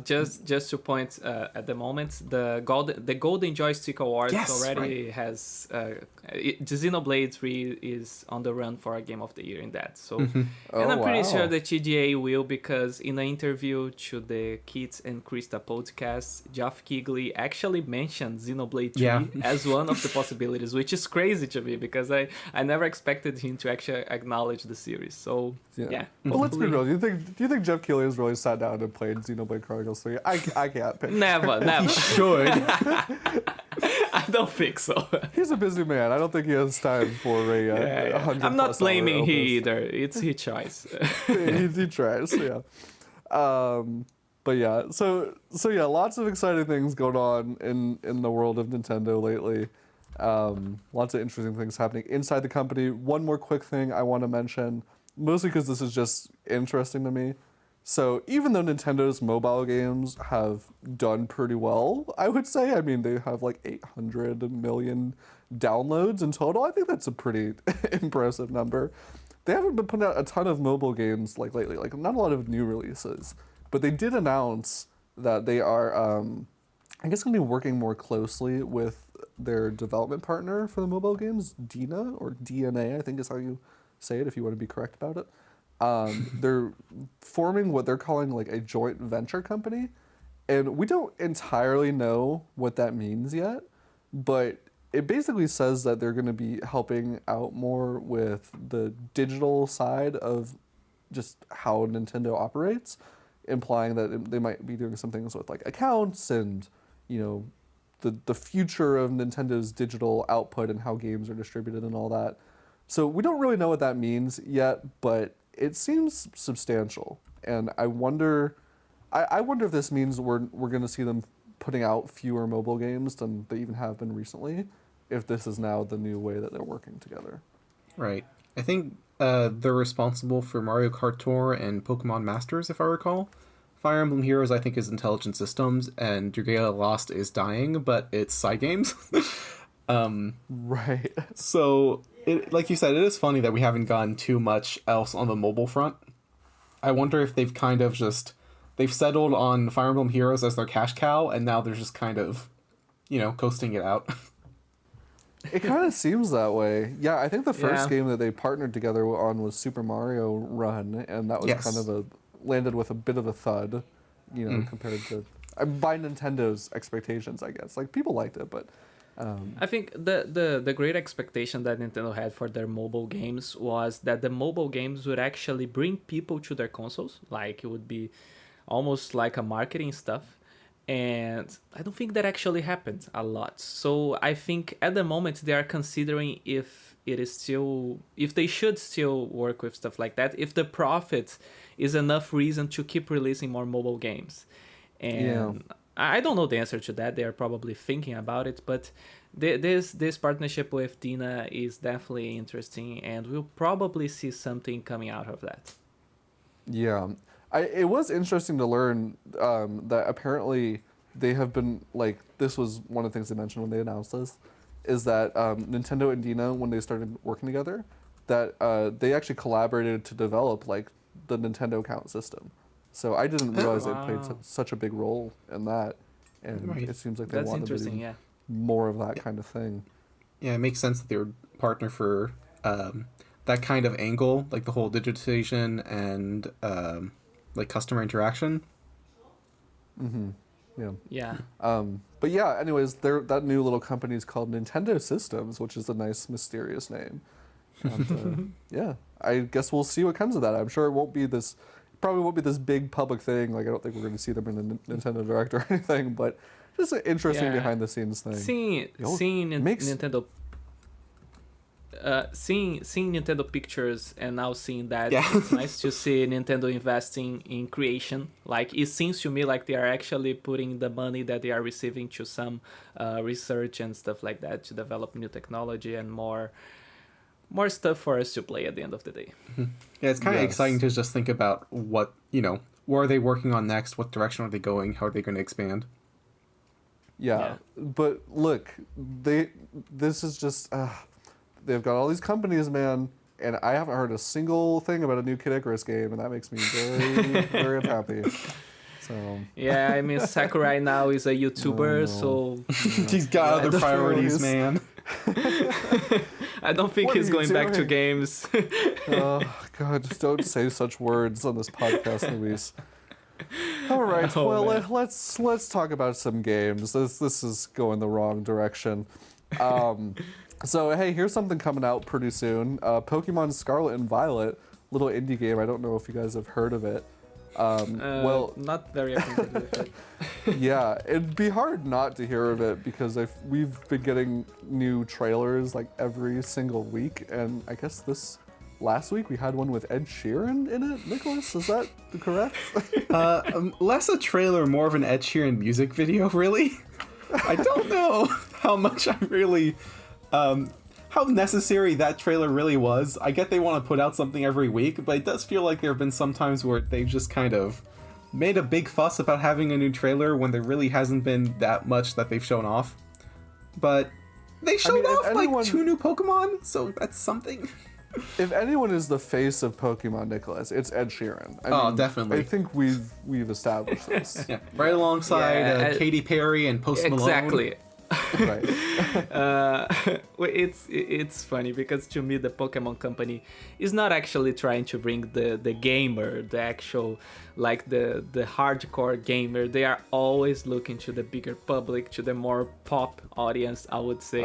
Just to point at the moment, the Golden Joystick Awards already has the Xenoblade 3 is on the run for a Game of the Year in that. So, and I'm pretty sure the TGA will, because in an interview to the Kids and Krista podcast, Geoff Keighley actually mentioned Xenoblade 3 as one of the possibilities, which is crazy to me because I never expected him to actually acknowledge the series. So yeah. Well, let's be real. Do you think Geoff Keighley has really sat down and played Xenoblade Chronicles 3? I can't pick. Never. He should. I don't think so. He's a busy man. I don't think he has time for a 100. I'm not blaming he he either. It's his choice. he tries, yeah. But yeah, so yeah, lots of exciting things going on in the world of Nintendo lately. Lots of interesting things happening inside the company. One more quick thing I want to mention, mostly because this is just interesting to me. So even though Nintendo's mobile games have done pretty well, I would say, I mean, they have like 800 million downloads in total. I think that's a pretty impressive number. They haven't been putting out a ton of mobile games like lately, like not a lot of new releases, but they did announce that they are, I guess, going to be working more closely with their development partner for the mobile games, DeNA, or DeNA, I think is how you say it if you want to be correct about it. They're forming what they're calling like a joint venture company, And we don't entirely know what that means yet, but it basically says that they're going to be helping out more with the digital side of just how Nintendo operates, implying that they might be doing some things with like accounts and, the future of Nintendo's digital output and how games are distributed and all that. So we don't really know what that means yet, but it seems substantial. And I wonder if this means we're going to see them putting out fewer mobile games than they even have been recently, if this is now the new way that they're working together. Right. I think they're responsible for Mario Kart Tour and Pokemon Masters, if I recall. Fire Emblem Heroes, I think, is Intelligent Systems, and Dragalia Lost is dying, but it's side games. Right. So, like you said, it is funny that we haven't gotten too much else on the mobile front. I wonder if they've kind of just... They've settled on Fire Emblem Heroes as their cash cow, and now they're just kind of, coasting it out. It kind of seems that way. Yeah, I think the first game that they partnered together on was Super Mario Run, and that was kind of landed with a bit of a thud, compared to by Nintendo's expectations, I guess. Like, people liked it, but I think the great expectation that Nintendo had for their mobile games was that the mobile games would actually bring people to their consoles. Like, it would be almost like a marketing stuff. And I don't think that actually happened a lot. So I think at the moment they are considering if they should still work with stuff like that, if the profit is enough reason to keep releasing more mobile games. And I don't know the answer to that. They are probably thinking about it, but this partnership with DeNA is definitely interesting, and we'll probably see something coming out of that. Yeah. It was interesting to learn that apparently they have been, like, this was one of the things they mentioned when they announced this, is that Nintendo and DeNA, when they started working together, that they actually collaborated to develop, like, the Nintendo account system. So I didn't realize they played such a big role in that, and it seems like they wanted to do more of that kind of thing. Yeah, it makes sense that they would partner for that kind of angle, like the whole digitization and like customer interaction. Yeah. But yeah, anyways, that new little company is called Nintendo Systems, which is a nice mysterious name. And, yeah, I guess we'll see what comes of that. I'm sure it probably won't be this big public thing. Like, I don't think we're going to see them in the Nintendo Direct or anything, but just an interesting behind the scenes thing. Seeing Nintendo seeing Nintendo pictures and now seeing that, it's nice to see Nintendo investing in creation. Like, it seems to me like they are actually putting the money that they are receiving to some research and stuff like that to develop new technology and more stuff for us to play at the end of the day. Yeah, it's kind of exciting to just think about what, where are they working on next? What direction are they going? How are they going to expand? Yeah. But look, this is just... they've got all these companies, man, and I haven't heard a single thing about a new Kid Icarus game, and that makes me very, very unhappy. So yeah, I mean, Sakurai now is a YouTuber, so he's got other priorities, man. I don't think he's going back to games. Oh God, just don't say such words on this podcast, Luis. All right, let's talk about some games. This is going the wrong direction. So, hey, here's something coming out pretty soon. Pokemon Scarlet and Violet, little indie game. I don't know if you guys have heard of it. Not very acquainted with it. Yeah, it'd be hard not to hear of it because we've been getting new trailers like every single week, and I guess this last week we had one with Ed Sheeran in it. Nicholas, is that correct? Less a trailer, more of an Ed Sheeran music video, really. I don't know how much I really... how necessary that trailer really was. I get they want to put out something every week, but it does feel like there have been some times where they've just kind of made a big fuss about having a new trailer when there really hasn't been that much that they've shown off. But they showed off like 2 new Pokemon, so that's something. If anyone is the face of Pokemon, Nicholas, it's Ed Sheeran. I mean, definitely. I think we've established this. Yeah, right alongside Katy Perry and Post Malone. Exactly. Right. It's funny because to me the Pokemon company is not actually trying to bring the gamer, the actual like the hardcore gamer, they are always looking to the bigger public, to the more pop audience, I would say.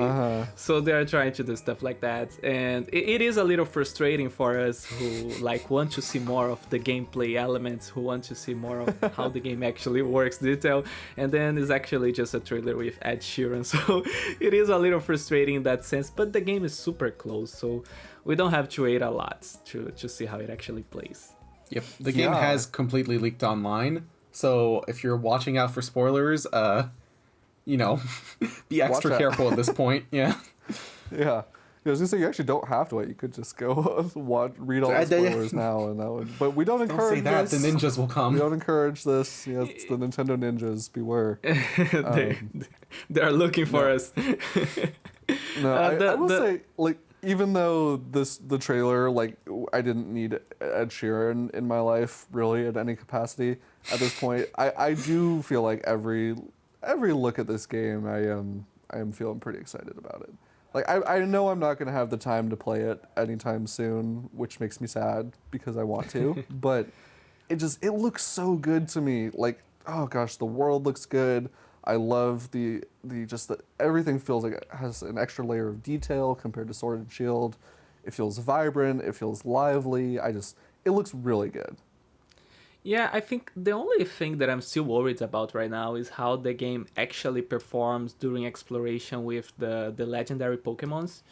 So they are trying to do stuff like that, and it is a little frustrating for us who like want to see more of the gameplay elements, who want to see more of how the game actually works, detail, and then it's actually just a trailer with Ed Sheeran. So it is a little frustrating in that sense, but the game is super close, so we don't have to wait a lot to see how it actually plays. Yep, the game has completely leaked online, so if you're watching out for spoilers, you know, be extra careful at this point. Yeah. Yeah. I was gonna say you actually don't have to wait. You could just go read all the spoilers now, and that would. But we don't encourage this. This. The ninjas will come. We don't encourage this. Yes, it's the Nintendo ninjas. Beware. They are looking for us. No, I will say, like, even though the trailer, like, I didn't need Ed Sheeran in my life really at any capacity at this point. I do feel like every look at this game, I am feeling pretty excited about it. Like, I know I'm not going to have the time to play it anytime soon, which makes me sad because I want to, but it looks so good to me. Like, oh gosh, the world looks good. I love the everything feels like it has an extra layer of detail compared to Sword and Shield. It feels vibrant, it feels lively. It looks really good. Yeah, I think the only thing that I'm still worried about right now is how the game actually performs during exploration with the legendary Pokemons.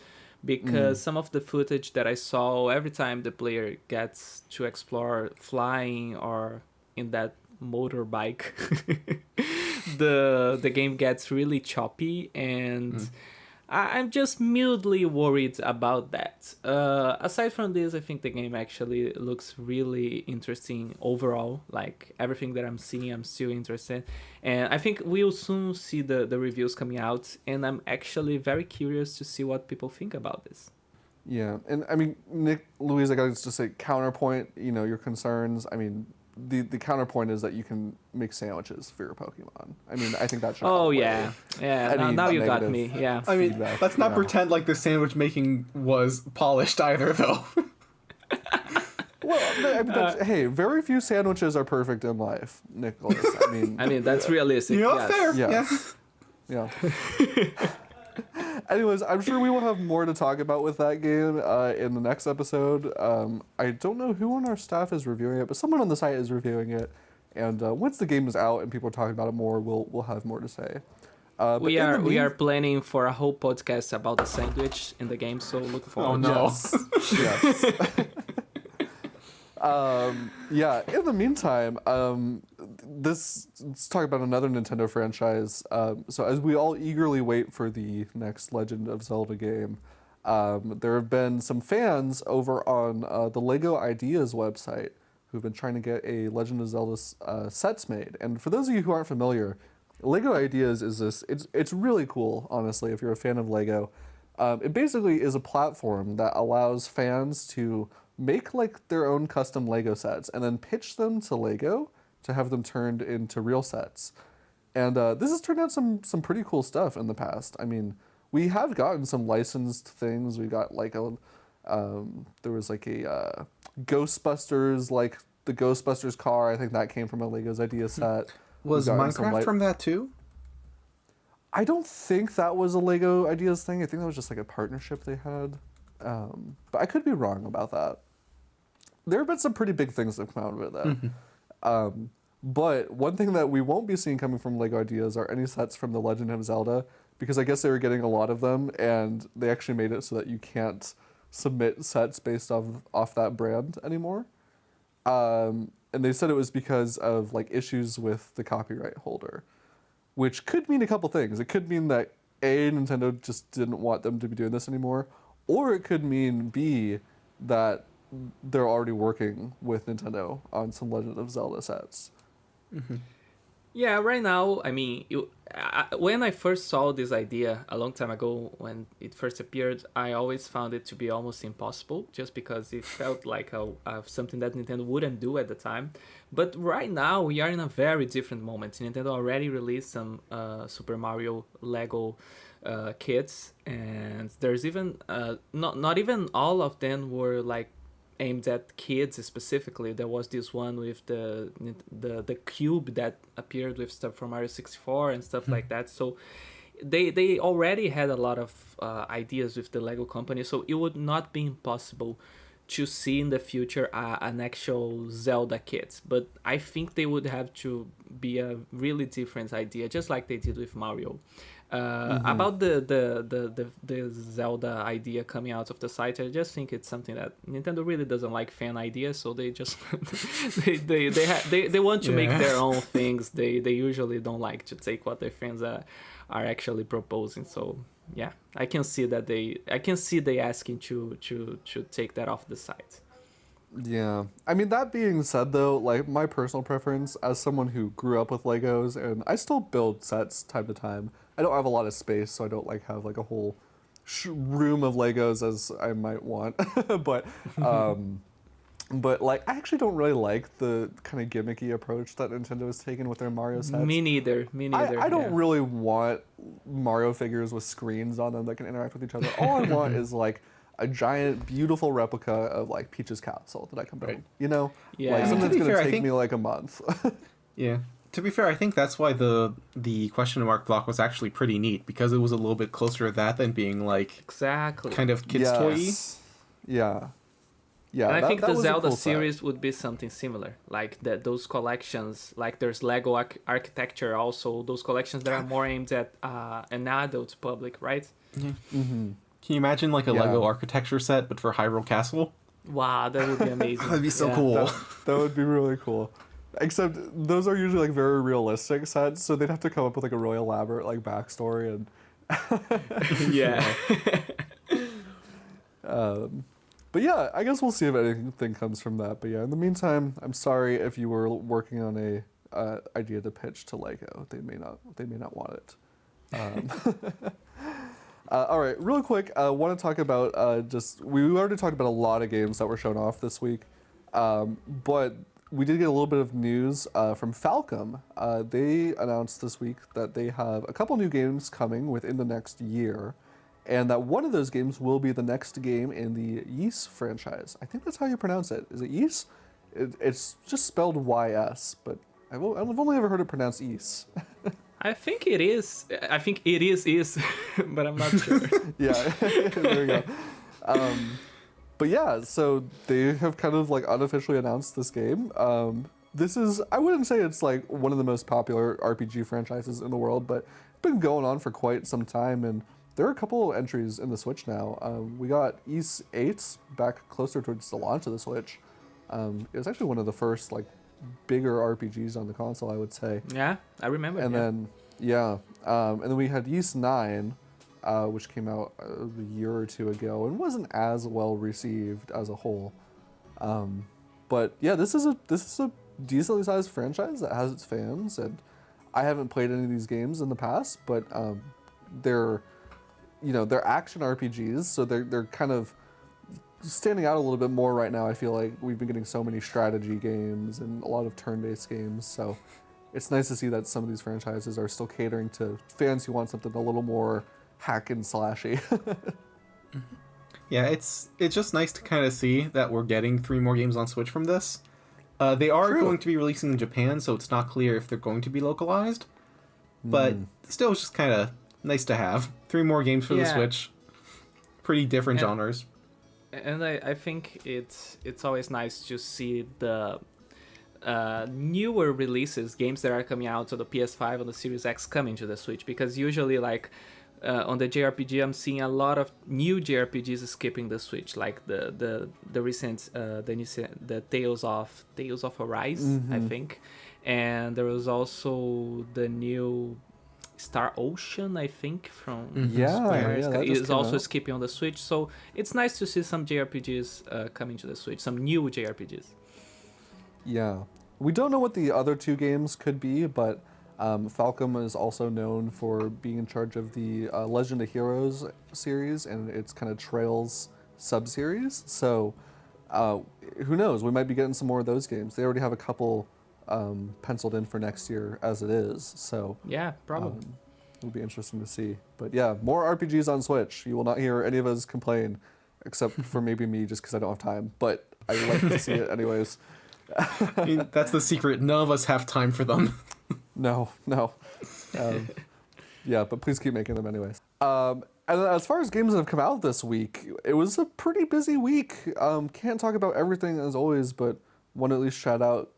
Because some of the footage that I saw, every time the player gets to explore flying or in that motorbike, the game gets really choppy, and I'm just mildly worried about that. Aside from this, I think the game actually looks really interesting overall. Like, everything that I'm seeing, I'm still interested. And I think we'll soon see the reviews coming out, and I'm actually very curious to see what people think about this. Yeah, and I mean, Luiz, I gotta just say, counterpoint, your concerns. I mean, the counterpoint is that you can make sandwiches for your Pokemon. I mean, I think that should. Oh yeah, now you got me. Yeah. I mean, let's not pretend like the sandwich making was polished either, though. Well, hey, very few sandwiches are perfect in life, Nicholas. I mean that's realistic. Fair. Yes. Yeah. Anyways, I'm sure we will have more to talk about with that game in the next episode. I don't know who on our staff is reviewing it, but someone on the site is reviewing it. And once the game is out and people are talking about it more, we'll have more to say. We are planning for a whole podcast about the sandwich in the game, so look forward. Oh no! Yes. Yeah. In the meantime, let's talk about another Nintendo franchise. So as we all eagerly wait for the next Legend of Zelda game, there have been some fans over on the Lego Ideas website who've been trying to get a Legend of Zelda sets made. And for those of you who aren't familiar, Lego Ideas is this. It's really cool, honestly, if you're a fan of Lego. It basically is a platform that allows fans to make like their own custom Lego sets and then pitch them to Lego to have them turned into real sets. And this has turned out some pretty cool stuff in the past. I mean, we have gotten some licensed things. We got like there was like a Ghostbusters, like the Ghostbusters car. I think that came from a Lego's Idea set. Was Minecraft from that too? I don't think that was a Lego Ideas thing. I think that was just like a partnership they had. But I could be wrong about that. There have been some pretty big things that come out of it, though. But one thing that we won't be seeing coming from Lego Ideas are any sets from The Legend of Zelda, because I guess they were getting a lot of them, and they actually made it so that you can't submit sets based off that brand anymore. And they said it was because of like issues with the copyright holder, which could mean a couple things. It could mean that A, Nintendo just didn't want them to be doing this anymore, or it could mean B, that they're already working with Nintendo on some Legend of Zelda sets. Mm-hmm. Yeah, right now, I mean, when I first saw this idea a long time ago, when it first appeared, I always found it to be almost impossible, just because it felt like something that Nintendo wouldn't do at the time. But right now, we are in a very different moment. Nintendo already released some Super Mario Lego kits, and there's even not even all of them were like aimed at kids specifically. There was this one with the cube that appeared with stuff from Mario 64 and stuff like that. So they already had a lot of ideas with the Lego company, so it would not be impossible to see in the future an actual Zelda kit. But I think they would have to be a really different idea, just like they did with Mario. About the Zelda idea coming out of the site, I just think it's something that Nintendo really doesn't like fan ideas, so they just they want to make their own things. They usually don't like to take what their fans are actually proposing. So yeah, I can see they asking to take that off the site. Yeah. I mean, that being said, though, like, my personal preference as someone who grew up with Legos, and I still build sets time to time. I don't have a lot of space, so I don't, like, have, like, a whole room of Legos as I might want. But, like, I actually don't really like the kind of gimmicky approach that Nintendo has taken with their Mario sets. Me neither. I don't really want Mario figures with screens on them that can interact with each other. All I want is, like, a giant, beautiful replica of, like, Peach's castle that I can build. Right. You know? Yeah. Like, I mean, something that's going to take me, like, a month. Yeah. To be fair, I think that's why the question mark block was actually pretty neat, because it was a little bit closer to that than being, like, exactly kind of kids' toy-y. Yeah. Yeah, and I think the Zelda cool series would be something similar, like those collections. Like there's Lego architecture, also those collections that are more aimed at an adult public, right? Yeah. Mm-hmm. Can you imagine like a Lego architecture set, but for Hyrule Castle? Wow, that would be amazing. That'd be so cool. That would be really cool. Except those are usually like very realistic sets, so they'd have to come up with like a really elaborate like backstory and. Yeah. But yeah, I guess we'll see if anything comes from that. But yeah, in the meantime, I'm sorry if you were working on a idea to pitch to Lego. They may not want it. All right, real quick, I want to talk about we already talked about a lot of games that were shown off this week, but we did get a little bit of news from Falcom. They announced this week that they have a couple new games coming within the next year, and that one of those games will be the next game in the Ys franchise. I think that's how you pronounce it. Is it Ys? It's just spelled Y-S, but I've only ever heard it pronounced Ys. I think it is. I think it is, but I'm not sure. Yeah, there we go. But yeah, so they have kind of like unofficially announced this game. This is, I wouldn't say it's like one of the most popular RPG franchises in the world, but it's been going on for quite some time, and there are a couple entries in the Switch now. We got Ys 8 back closer towards the launch of the Switch. It was actually one of the first like bigger RPGs on the console, I would say. Yeah, I remember. And then we had Ys 9, which came out a year or two ago and wasn't as well received as a whole. But yeah, this is a decently sized franchise that has its fans, and I haven't played any of these games in the past, but they're action RPGs, so they're kind of standing out a little bit more right now. I feel like we've been getting so many strategy games and a lot of turn-based games, so it's nice to see that some of these franchises are still catering to fans who want something a little more hack and slashy. Yeah, it's just nice to kind of see that we're getting 3 more games on Switch from this. They are going to be releasing in Japan, so it's not clear if they're going to be localized, but still it's just kind of nice to have 3 more games for the Switch. Pretty different genres. And I think it's always nice to see the newer releases, games that are coming out to the PS5 and the Series X coming to the Switch, because usually like on the JRPG I'm seeing a lot of new JRPGs skipping the Switch, like the recent the Tales of Arise, I think, and there was also the new Star Ocean, I think, from Square. Is also skipping on the Switch, so it's nice to see some JRPGs coming to the Switch, some new JRPGs. Yeah. We don't know what the other 2 games could be, but Falcom is also known for being in charge of the Legend of Heroes series and its kind of Trails sub-series, so who knows, we might be getting some more of those games. They already have a couple penciled in for next year as it is, so yeah, probably it'll be interesting to see. But yeah, more RPGs on Switch. You will not hear any of us complain, except for maybe me, just because I don't have time. But I like to see it anyways. I mean, that's the secret. None of us have time for them. No. Yeah, but please keep making them anyways. And then as far as games that have come out this week, it was a pretty busy week. Can't talk about everything as always, but want to at least shout out,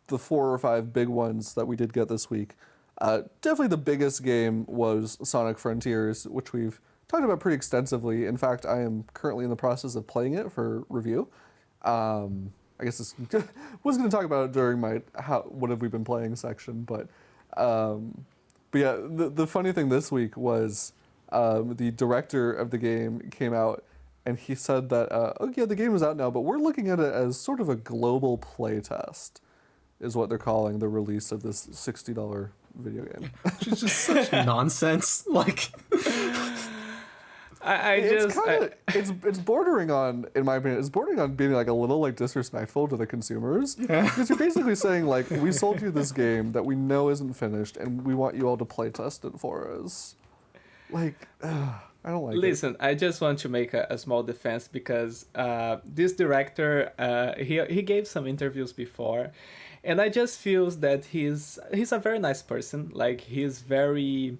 the 4 or 5 big ones that we did get this week. Definitely the biggest game was Sonic Frontiers, which we've talked about pretty extensively. In fact, I am currently in the process of playing it for review. I guess this was going to talk about it during my what have we been playing section, but yeah, the funny thing this week was the director of the game came out and he said that the game is out now, but we're looking at it as sort of a global playtest, is what they're calling the release of this $60 video game. It's just such nonsense. Like, it's bordering on, in my opinion, it's bordering on being like a little like disrespectful to the consumers. Because you're basically saying like, we sold you this game that we know isn't finished and we want you all to play test it for us. Like, I don't like it. Listen, I just want to make a small defense because this director, he gave some interviews before, and I just feel that he's a very nice person. Like, he's very,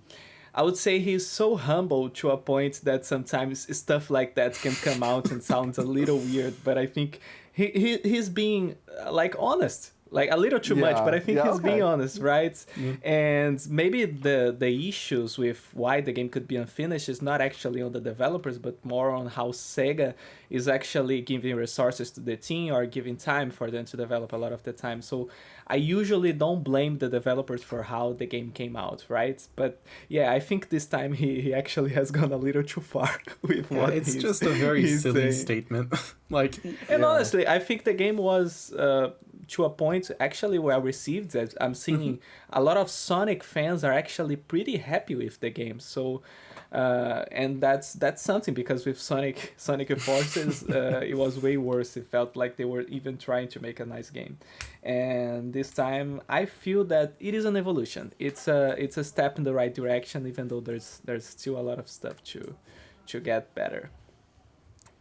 I would say he's so humble to a point that sometimes stuff like that can come out and sounds a little weird, but I think he's being like honest. Like a little too much, but I think he's being honest, right? Mm. And maybe the issues with why the game could be unfinished is not actually on the developers, but more on how Sega is actually giving resources to the team or giving time for them to develop a lot of the time. So I usually don't blame the developers for how the game came out, right? But yeah, I think this time he actually has gone a little too far with what it's just a very silly statement. Like, and honestly, I think the game was to a point actually well received. I'm seeing a lot of Sonic fans are actually pretty happy with the game. So and that's something, because with Sonic Forces it was way worse. It felt like they were even trying to make a nice game, and this time I feel that it is an evolution. It's a step in the right direction, even though there's still a lot of stuff to get better.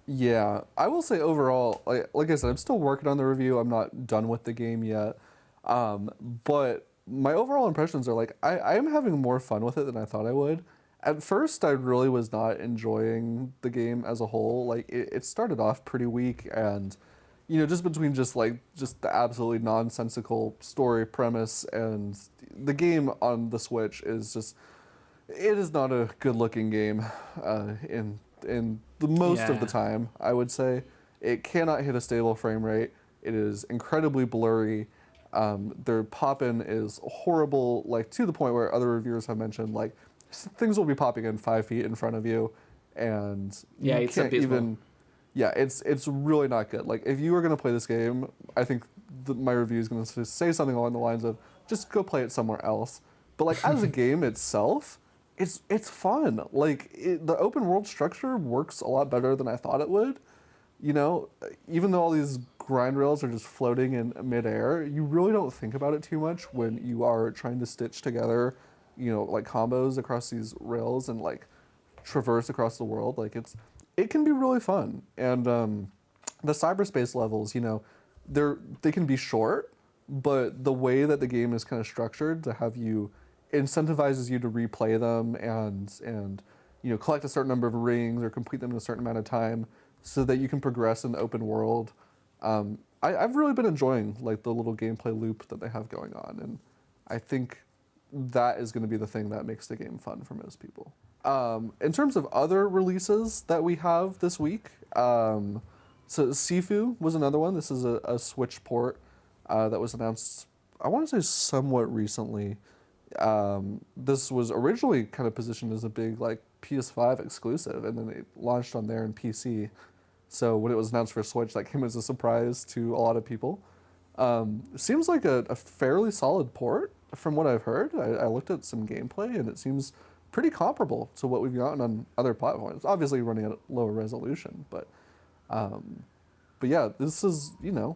Yeah, I will say overall, like I said, I'm still working on the review. I'm not done with the game yet. But my overall impressions are like, I am having more fun with it than I thought I would. At first, I really was not enjoying the game as a whole. Like, it started off pretty weak, and, just between just the absolutely nonsensical story premise and the game on the Switch it is not a good looking game in the most of the time, I would say. It cannot hit a stable frame rate. It is incredibly blurry. Their pop-in is horrible, like to the point where other reviewers have mentioned, like, things will be popping in 5 feet in front of you, and you it's can't abysmal. even... Yeah, it's really not good. Like, if you were going to play this game, I think my review is going to say something along the lines of, just go play it somewhere else. But, like, as a game itself, it's fun. Like, the open world structure works a lot better than I thought it would. Even though all these grind rails are just floating in midair, you really don't think about it too much when you are trying to stitch together, like combos across these rails and like traverse across the world. Like, it can be really fun. And the cyberspace levels, they can be short, but the way that the game is kind of structured to have you incentivizes you to replay them and collect a certain number of rings or complete them in a certain amount of time so that you can progress in the open world. I've really been enjoying like the little gameplay loop that they have going on, and I think that is going to be the thing that makes the game fun for most people. In terms of other releases that we have this week, so Sifu was another one. This is a Switch port that was announced, I want to say somewhat recently. This was originally kind of positioned as a big like PS5 exclusive, and then it launched on there in PC. So when it was announced for Switch, that came as a surprise to a lot of people. Seems like a fairly solid port from what I've heard. I looked at some gameplay, and it seems pretty comparable to what we've gotten on other platforms. Obviously running at lower resolution, but yeah, this is, you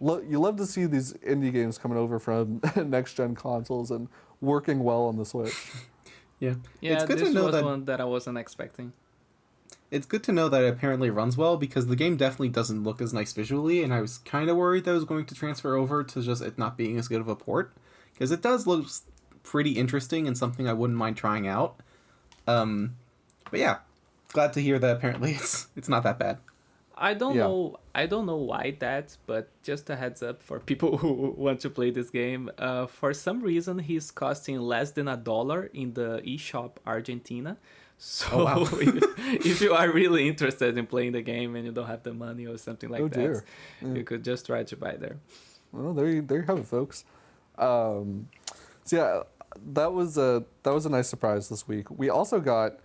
love to see these indie games coming over from next-gen consoles and working well on the Switch. Yeah, Yeah, it's good this to know was that one that I wasn't expecting. it's good to know that it apparently runs well, because the game definitely doesn't look as nice visually, and I was kind of worried that it was going to transfer over to just it not being as good of a port, because it does look pretty interesting and something I wouldn't mind trying out. But yeah, glad to hear that apparently it's not that bad. I don't know why that, but just a heads up for people who want to play this game. For some reason, he's costing less than $1 in the eShop Argentina. So Oh, wow. if you are really interested in playing the game and you don't have the money or something like that, you could just try to buy there. Well, there you have it, folks. So yeah, that was a nice surprise this week. We also got,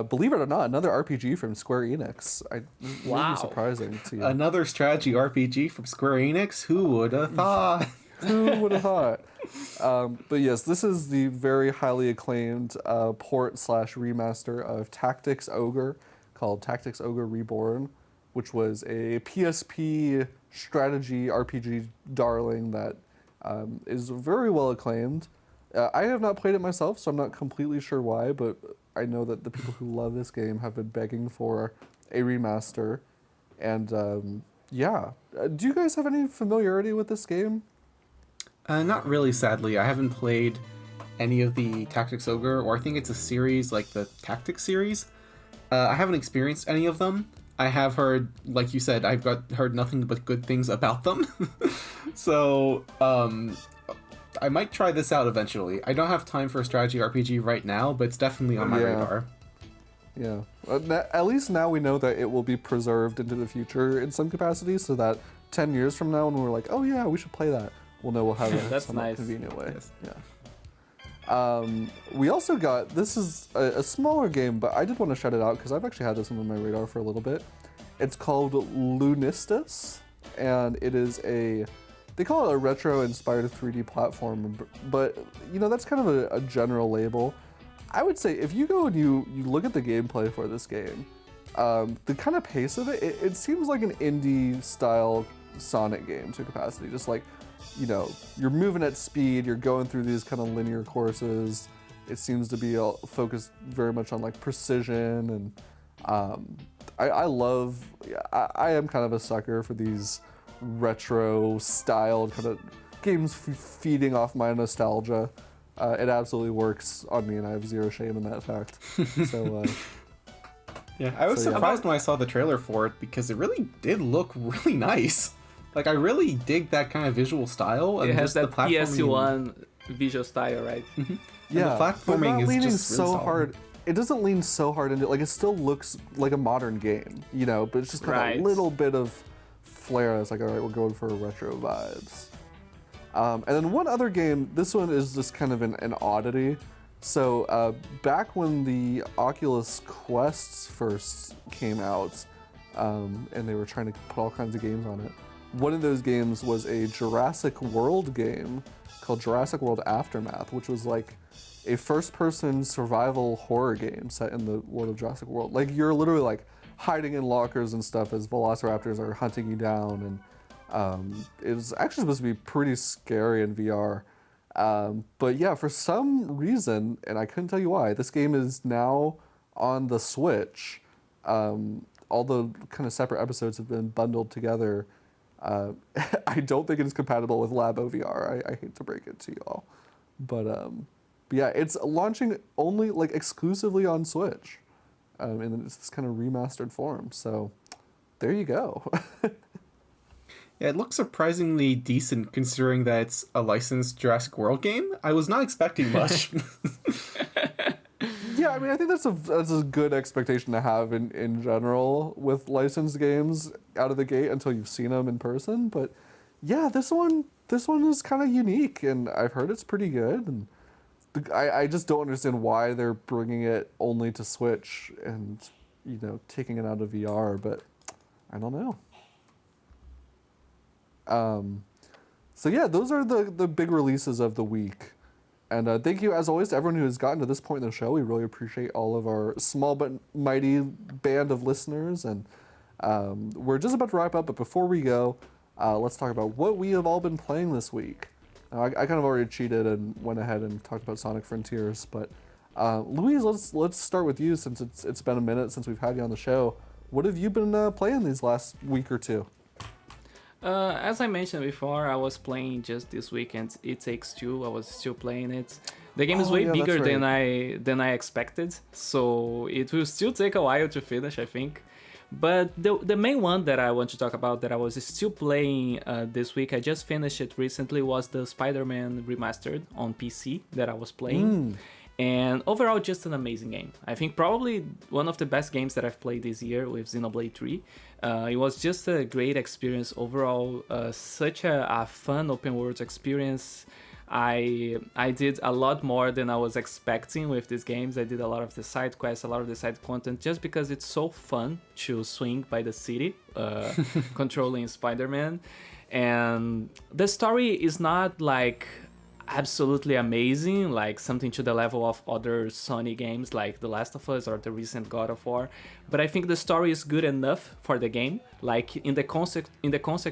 believe it or not, another RPG from Square Enix. Really surprising to you. Another strategy RPG from Square Enix? Who would have thought? Who would have thought? But yes, this is the very highly acclaimed port/remaster of Tactics Ogre, called Tactics Ogre Reborn, which was a PSP strategy RPG darling that is very well acclaimed. I have not played it myself, so I'm not completely sure why, but I know that the people who love this game have been begging for a remaster. And yeah, do you guys have any familiarity with this game? Not really, sadly. I haven't played any of the Tactics Ogre, or I think it's a series like the Tactics series. I haven't experienced any of them. I have heard, like you said, heard nothing but good things about them. So, I might try this out eventually. I don't have time for a strategy RPG right now, but it's definitely on my radar. Yeah. At least now we know that it will be preserved into the future in some capacity, so that 10 years from now when we're like, oh yeah, we should play that, we'll know we'll have it That's somewhat nice. convenient way. Yes. Yeah. We also got, this is a smaller game, but I did want to shout it out because I've actually had this one on my radar for a little bit. It's called Lunistus, and it is they call it a retro-inspired 3D platform, but you know, that's kind of a general label. I would say if you go and you look at the gameplay for this game, the kind of pace of it seems like an indie-style Sonic game to capacity. Just like, you know, you're moving at speed, you're going through these kind of linear courses. It seems to be focused very much on like precision, and I am kind of a sucker for these retro style kind of games feeding off my nostalgia. It absolutely works on me, and I have zero shame in that fact. So yeah, I was surprised when I saw the trailer for it, because it really did look really nice. Like, I really dig that kind of visual style. And It has just that the platforming. PS1 visual style, right? yeah, the platforming but not is leaning just really so solid. hard. It doesn't lean so hard into, like, it still looks like a modern game, you know, but it's just kind of Right. a little bit of flair. It's like, all right, we're going for retro vibes. And then one other game, this one is just kind of an oddity. So back when the Oculus Quests first came out, and they were trying to put all kinds of games on it, one of those games was a Jurassic World game called Jurassic World Aftermath, which was like a first-person survival horror game set in the world of Jurassic World. Like, you're literally like hiding in lockers and stuff as velociraptors are hunting you down, and it was actually supposed to be pretty scary in VR. But yeah, for some reason, and I couldn't tell you why, this game is now on the Switch. All the kind of separate episodes have been bundled together. I don't think it is compatible with Labo VR. I hate to break it to you all. But yeah, it's launching only like exclusively on Switch. And it's this kind of remastered form. So there you go. Yeah, it looks surprisingly decent considering that it's a licensed Jurassic World game. I was not expecting much. Yeah, I mean, I think that's a good expectation to have in general with licensed games out of the gate until you've seen them in person. But yeah, this one is kind of unique, and I've heard it's pretty good. And I just don't understand why they're bringing it only to Switch and, you know, taking it out of VR. But I don't know. So yeah, those are the big releases of the week. And thank you, as always, to everyone who has gotten to this point in the show. We really appreciate all of our small but mighty band of listeners. And we're just about to wrap up, but before we go, let's talk about what we have all been playing this week. I kind of already cheated and went ahead and talked about Sonic Frontiers, but Luis, let's start with you since it's been a minute since we've had you on the show. What have you been playing these last week or two? As I mentioned before, I was playing just this weekend. It Takes Two. I was still playing it. The game is way bigger than I expected, so it will still take a while to finish, I think. But the main one that I want to talk about that I was still playing this week, I just finished it recently, was the Spider-Man Remastered on PC that I was playing. And overall, just an amazing game. I think probably one of the best games that I've played this year with Xenoblade 3. It was just a great experience overall, such a fun open world experience. I did a lot more than I was expecting with these games. I did a lot of the side quests, a lot of the side content, just because it's so fun to swing by the city, controlling Spider-Man. And the story is not like absolutely amazing, like something to the level of other Sony games like The Last of Us or the recent God of War, but I think the story is good enough for the game. Like in the concept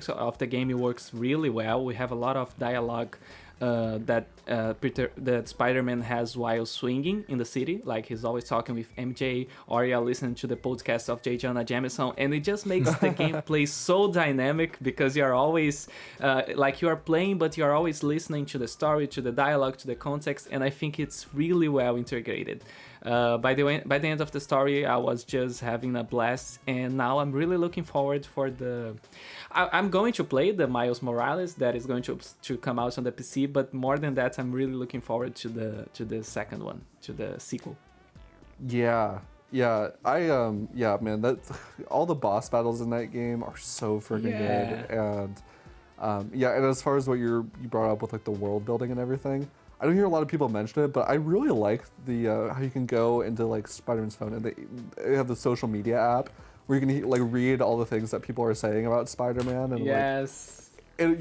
of the game, it works really well. We have a lot of dialogue that Spider-Man has while swinging in the city. Like he's always talking with MJ, or you're listening to the podcast of J. Jonah Jameson, and it just makes the gameplay so dynamic because you're always like you are playing, but you're always listening to the story, to the dialogue, to the context, and I think it's really well integrated. By the end of the story, I was just having a blast, and now I'm really looking forward for the. I'm going to play the Miles Morales that is going to come out on the PC, but more than that, I'm really looking forward to the second one, to the sequel. Yeah, man, that all the boss battles in that game are so freaking good, and and as far as what you brought up with like the world building and everything, I don't hear a lot of people mention it, but I really like the how you can go into like Spider-Man's phone, and they have the social media app where you can like read all the things that people are saying about Spider-Man, and like,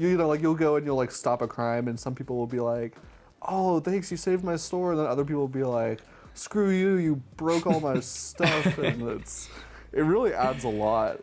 you know, like you'll go and you'll like stop a crime, and some people will be like, "Oh, thanks, you saved my store," and then other people will be like, "Screw you, you broke all my stuff," and it really adds a lot.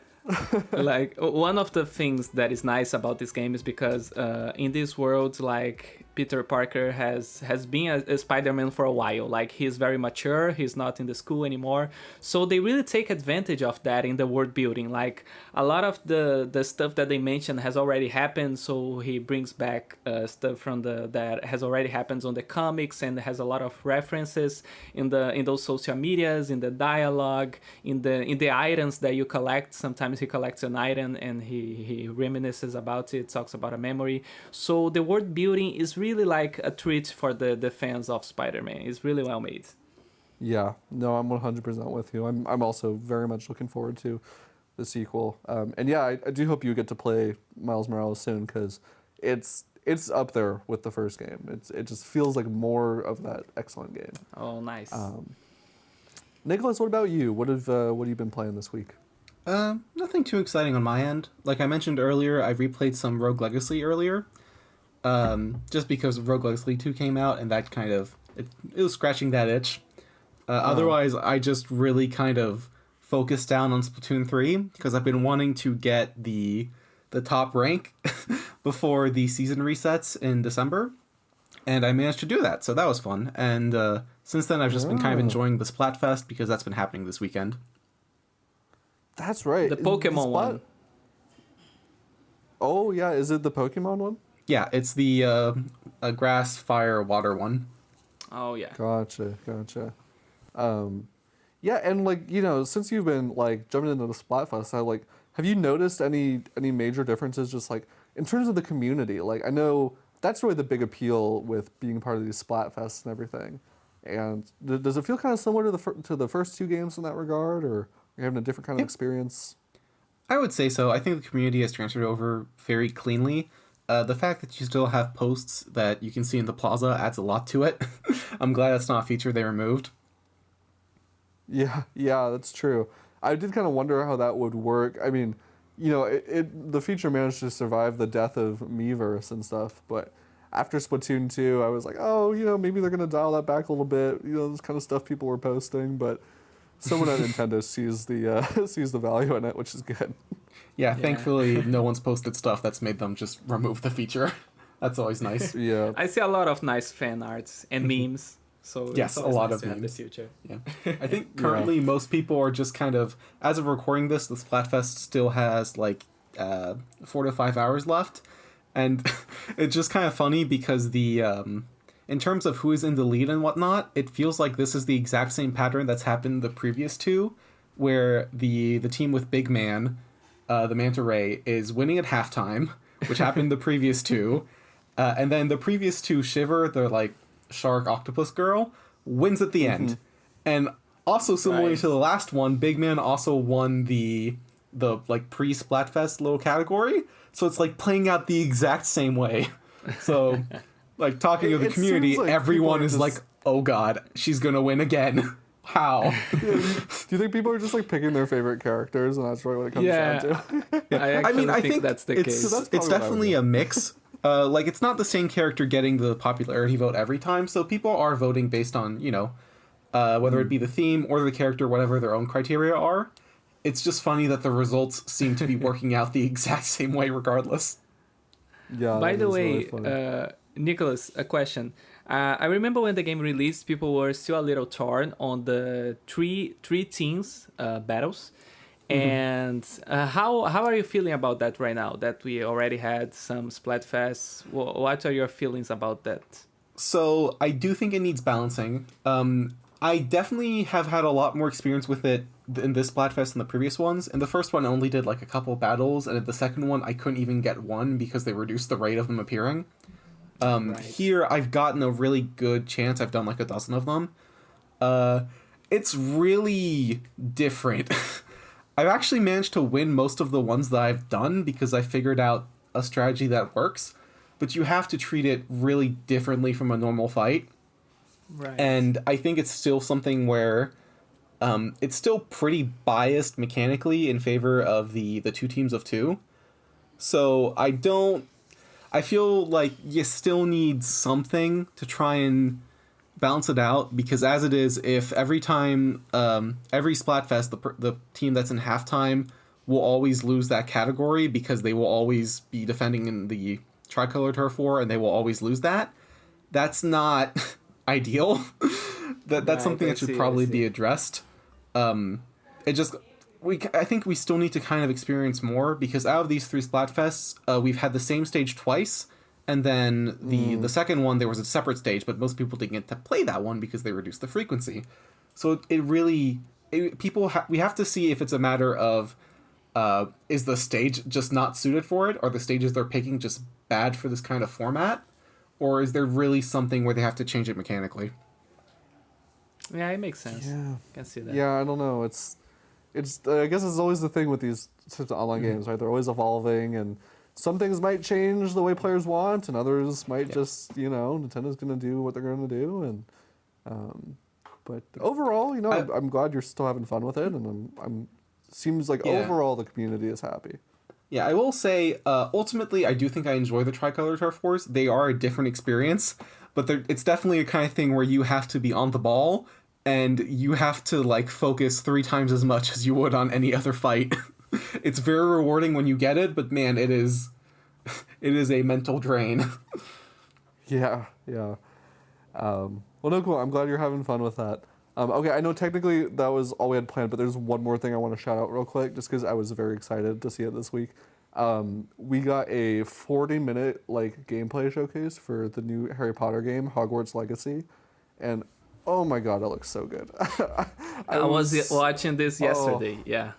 Like one of the things that is nice about this game is because in this world, like Peter Parker has been a Spider-Man for a while. Like he's very mature, he's not in the school anymore, so they really take advantage of that in the world building. Like a lot of the stuff that they mentioned has already happened, so he brings back stuff from that has already happened on the comics, and has a lot of references in those social medias, in the dialogue, in the items that you collect. Sometimes he collects an item and he reminisces about it, talks about a memory. So the world building is really like a treat for the fans of Spider-Man. It's really well made. Yeah, no, I'm 100% with you. I'm also very much looking forward to the sequel. And yeah, I do hope you get to play Miles Morales soon, because it's up there with the first game. It just feels like more of that excellent game. Oh, nice. Nicolas, what about you? What have you been playing this week? Nothing too exciting on my end. Like I mentioned earlier, I replayed some Rogue Legacy earlier. Just because Rogue Legacy 2 came out, and that kind of it was scratching that itch. Otherwise, I just really kind of focused down on Splatoon 3 because I've been wanting to get the top rank before the season resets in December, and I managed to do that, so that was fun. And since then, I've just been kind of enjoying the Splatfest because that's been happening this weekend. That's right. The Pokemon one. Oh yeah, is it the Pokemon one? Yeah, it's the grass, fire, water one. Oh yeah. Gotcha. Yeah, and like, you know, since you've been like jumping into the Splatfest, have you noticed any major differences just like in terms of the community? Like I know that's really the big appeal with being part of these Splatfests and everything. And does it feel kind of similar to the first two games in that regard, or are you having a different kind of experience? I would say so. I think the community has transferred over very cleanly. The fact that you still have posts that you can see in the plaza adds a lot to it. I'm glad that's not a feature they removed. Yeah, that's true. I did kind of wonder how that would work. I mean, you know, the feature managed to survive the death of Miiverse and stuff, but after Splatoon 2, I was like, oh, you know, maybe they're going to dial that back a little bit. You know, this kind of stuff people were posting, but someone at Nintendo sees the value in it, which is good. Yeah, thankfully, no one's posted stuff that's made them just remove the feature. That's always nice. Yeah. I see a lot of nice fan arts and memes. So Yes, it's a always lot nice of to have the memes. future. Yeah. I think currently most people are just kind of, as of recording this, the Splatfest still has like 4 to 5 hours left. And it's just kind of funny because in terms of who is in the lead and whatnot, it feels like this is the exact same pattern that's happened the previous two, where the team with Big Man, the Manta Ray, is winning at halftime, which happened the previous two. And then the previous two, Shiver, the like shark octopus girl, wins at the end. And also similarly Right. to the last one, Big Man also won the like pre-Splatfest little category. So it's like playing out the exact same way. So like talking to the It community, seems like everyone people are is just- like, "Oh God, she's gonna win again." How? Do you think people are just like picking their favorite characters, and that's really what it comes down to? I actually think that's the it's, case. So that's it's probably what I would definitely do. a mix. Like it's not the same character getting the popularity vote every time, so people are voting based on whether it be the theme or the character, whatever their own criteria are. It's just funny that the results seem to be working out the exact same way regardless. Yeah. By that the is really way, funny. Nicholas, a question. I remember when the game released, people were still a little torn on the three teams battles. And how are you feeling about that right now? That we already had some Splatfests. What are your feelings about that? So I do think it needs balancing. I definitely have had a lot more experience with it in this Splatfest than the previous ones. In the first one, I only did like a couple battles, and in the second one, I couldn't even get one because they reduced the rate of them appearing. Right. Here, I've gotten a really good chance. I've done like a dozen of them. It's really different. I've actually managed to win most of the ones that I've done because I figured out a strategy that works, but you have to treat it really differently from a normal fight. Right. And I think it's still something where it's still pretty biased mechanically in favor of the two teams of two. So I feel like you still need something to try and balance it out, because as it is, if every time, every Splatfest, the team that's in halftime will always lose that category because they will always be defending in the Tricolor Turf War and they will always lose that, that's not ideal. That's Right, something I that should see, I probably see. be addressed. I think we still need to kind of experience more, because out of these three Splatfests, we've had the same stage twice, and then the second one there was a separate stage, but most people didn't get to play that one because they reduced the frequency. So we have to see if it's a matter of is the stage just not suited for it? Are the stages they're picking just bad for this kind of format? Or is there really something where they have to change it mechanically? Yeah, it makes sense. Yeah. Can see that. Yeah, I don't know. It's I guess it's always the thing with these types of online games, right? They're always evolving, and some things might change the way players want, and others might just, Nintendo's gonna do what they're gonna do, and but overall, I'm glad you're still having fun with it, and I'm seems like Yeah. overall the community is happy. Yeah, I will say, ultimately, I do think I enjoy the Tricolor Turf Wars. They are a different experience, but it's definitely a kind of thing where you have to be on the ball, and you have to, like, focus 3 times as much as you would on any other fight. It's very rewarding when you get it, but man, it is a mental drain. Yeah. Well, no, cool. I'm glad you're having fun with that. Okay, I know technically that was all we had planned, but there's one more thing I want to shout out real quick, just because I was very excited to see it this week. We got a 40-minute gameplay showcase for the new Harry Potter game, Hogwarts Legacy, and oh my god, it looks so good. I was watching this yesterday. Yeah.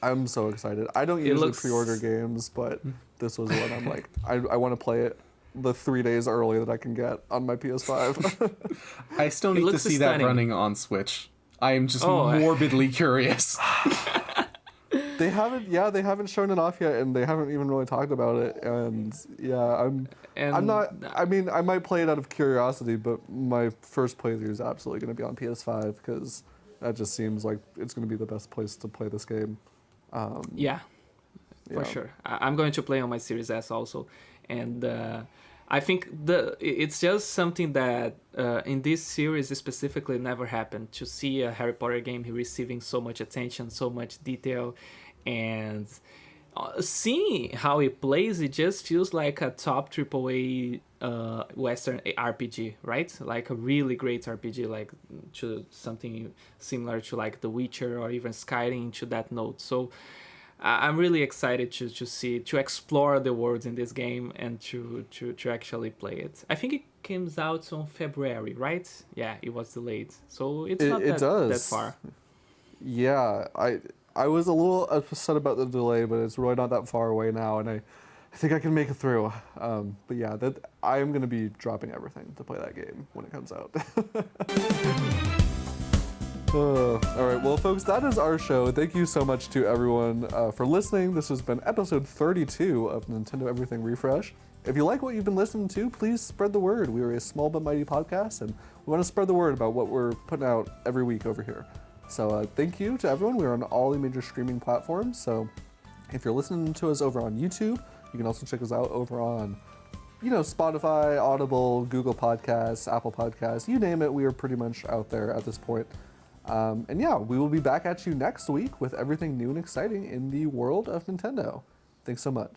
I'm so excited. I don't usually looks- pre-order games, but this was one I'm like, I want to play it the 3 days early that I can get on my PS5. I still need to looks see that stunning. running on Switch. I am just Oh, morbidly curious. They haven't shown it off yet, and they haven't even really talked about it. And yeah, I'm not. I mean, I might play it out of curiosity, but my first playthrough is absolutely going to be on PS5 because that just seems like it's going to be the best place to play this game. Yeah, for Yeah. sure. I'm going to play on my Series S also, and I think it's just something that in this series specifically never happened. To see a Harry Potter game receiving so much attention, so much detail, and seeing how it plays, it just feels like a top AAA Western RPG, right? Like a really great RPG, like to something similar to like The Witcher or even Skyrim to that note. So I'm really excited to explore the worlds in this game and to actually play it. I think it comes out on February, right? Yeah, it was delayed, so it's not that far. Yeah, I was a little upset about the delay, but it's really not that far away now, and I think I can make it through. But yeah, I am going to be dropping everything to play that game when it comes out. All right, well, folks, that is our show. Thank you so much to everyone for listening. This has been episode 32 of Nintendo Everything Refresh. If you like what you've been listening to, please spread the word. We are a small but mighty podcast, and we want to spread the word about what we're putting out every week over here. So thank you to everyone. We're on all the major streaming platforms. So if you're listening to us over on YouTube, you can also check us out over on, Spotify, Audible, Google Podcasts, Apple Podcasts, you name it. We are pretty much out there at this point. And yeah, we will be back at you next week with everything new and exciting in the world of Nintendo. Thanks so much.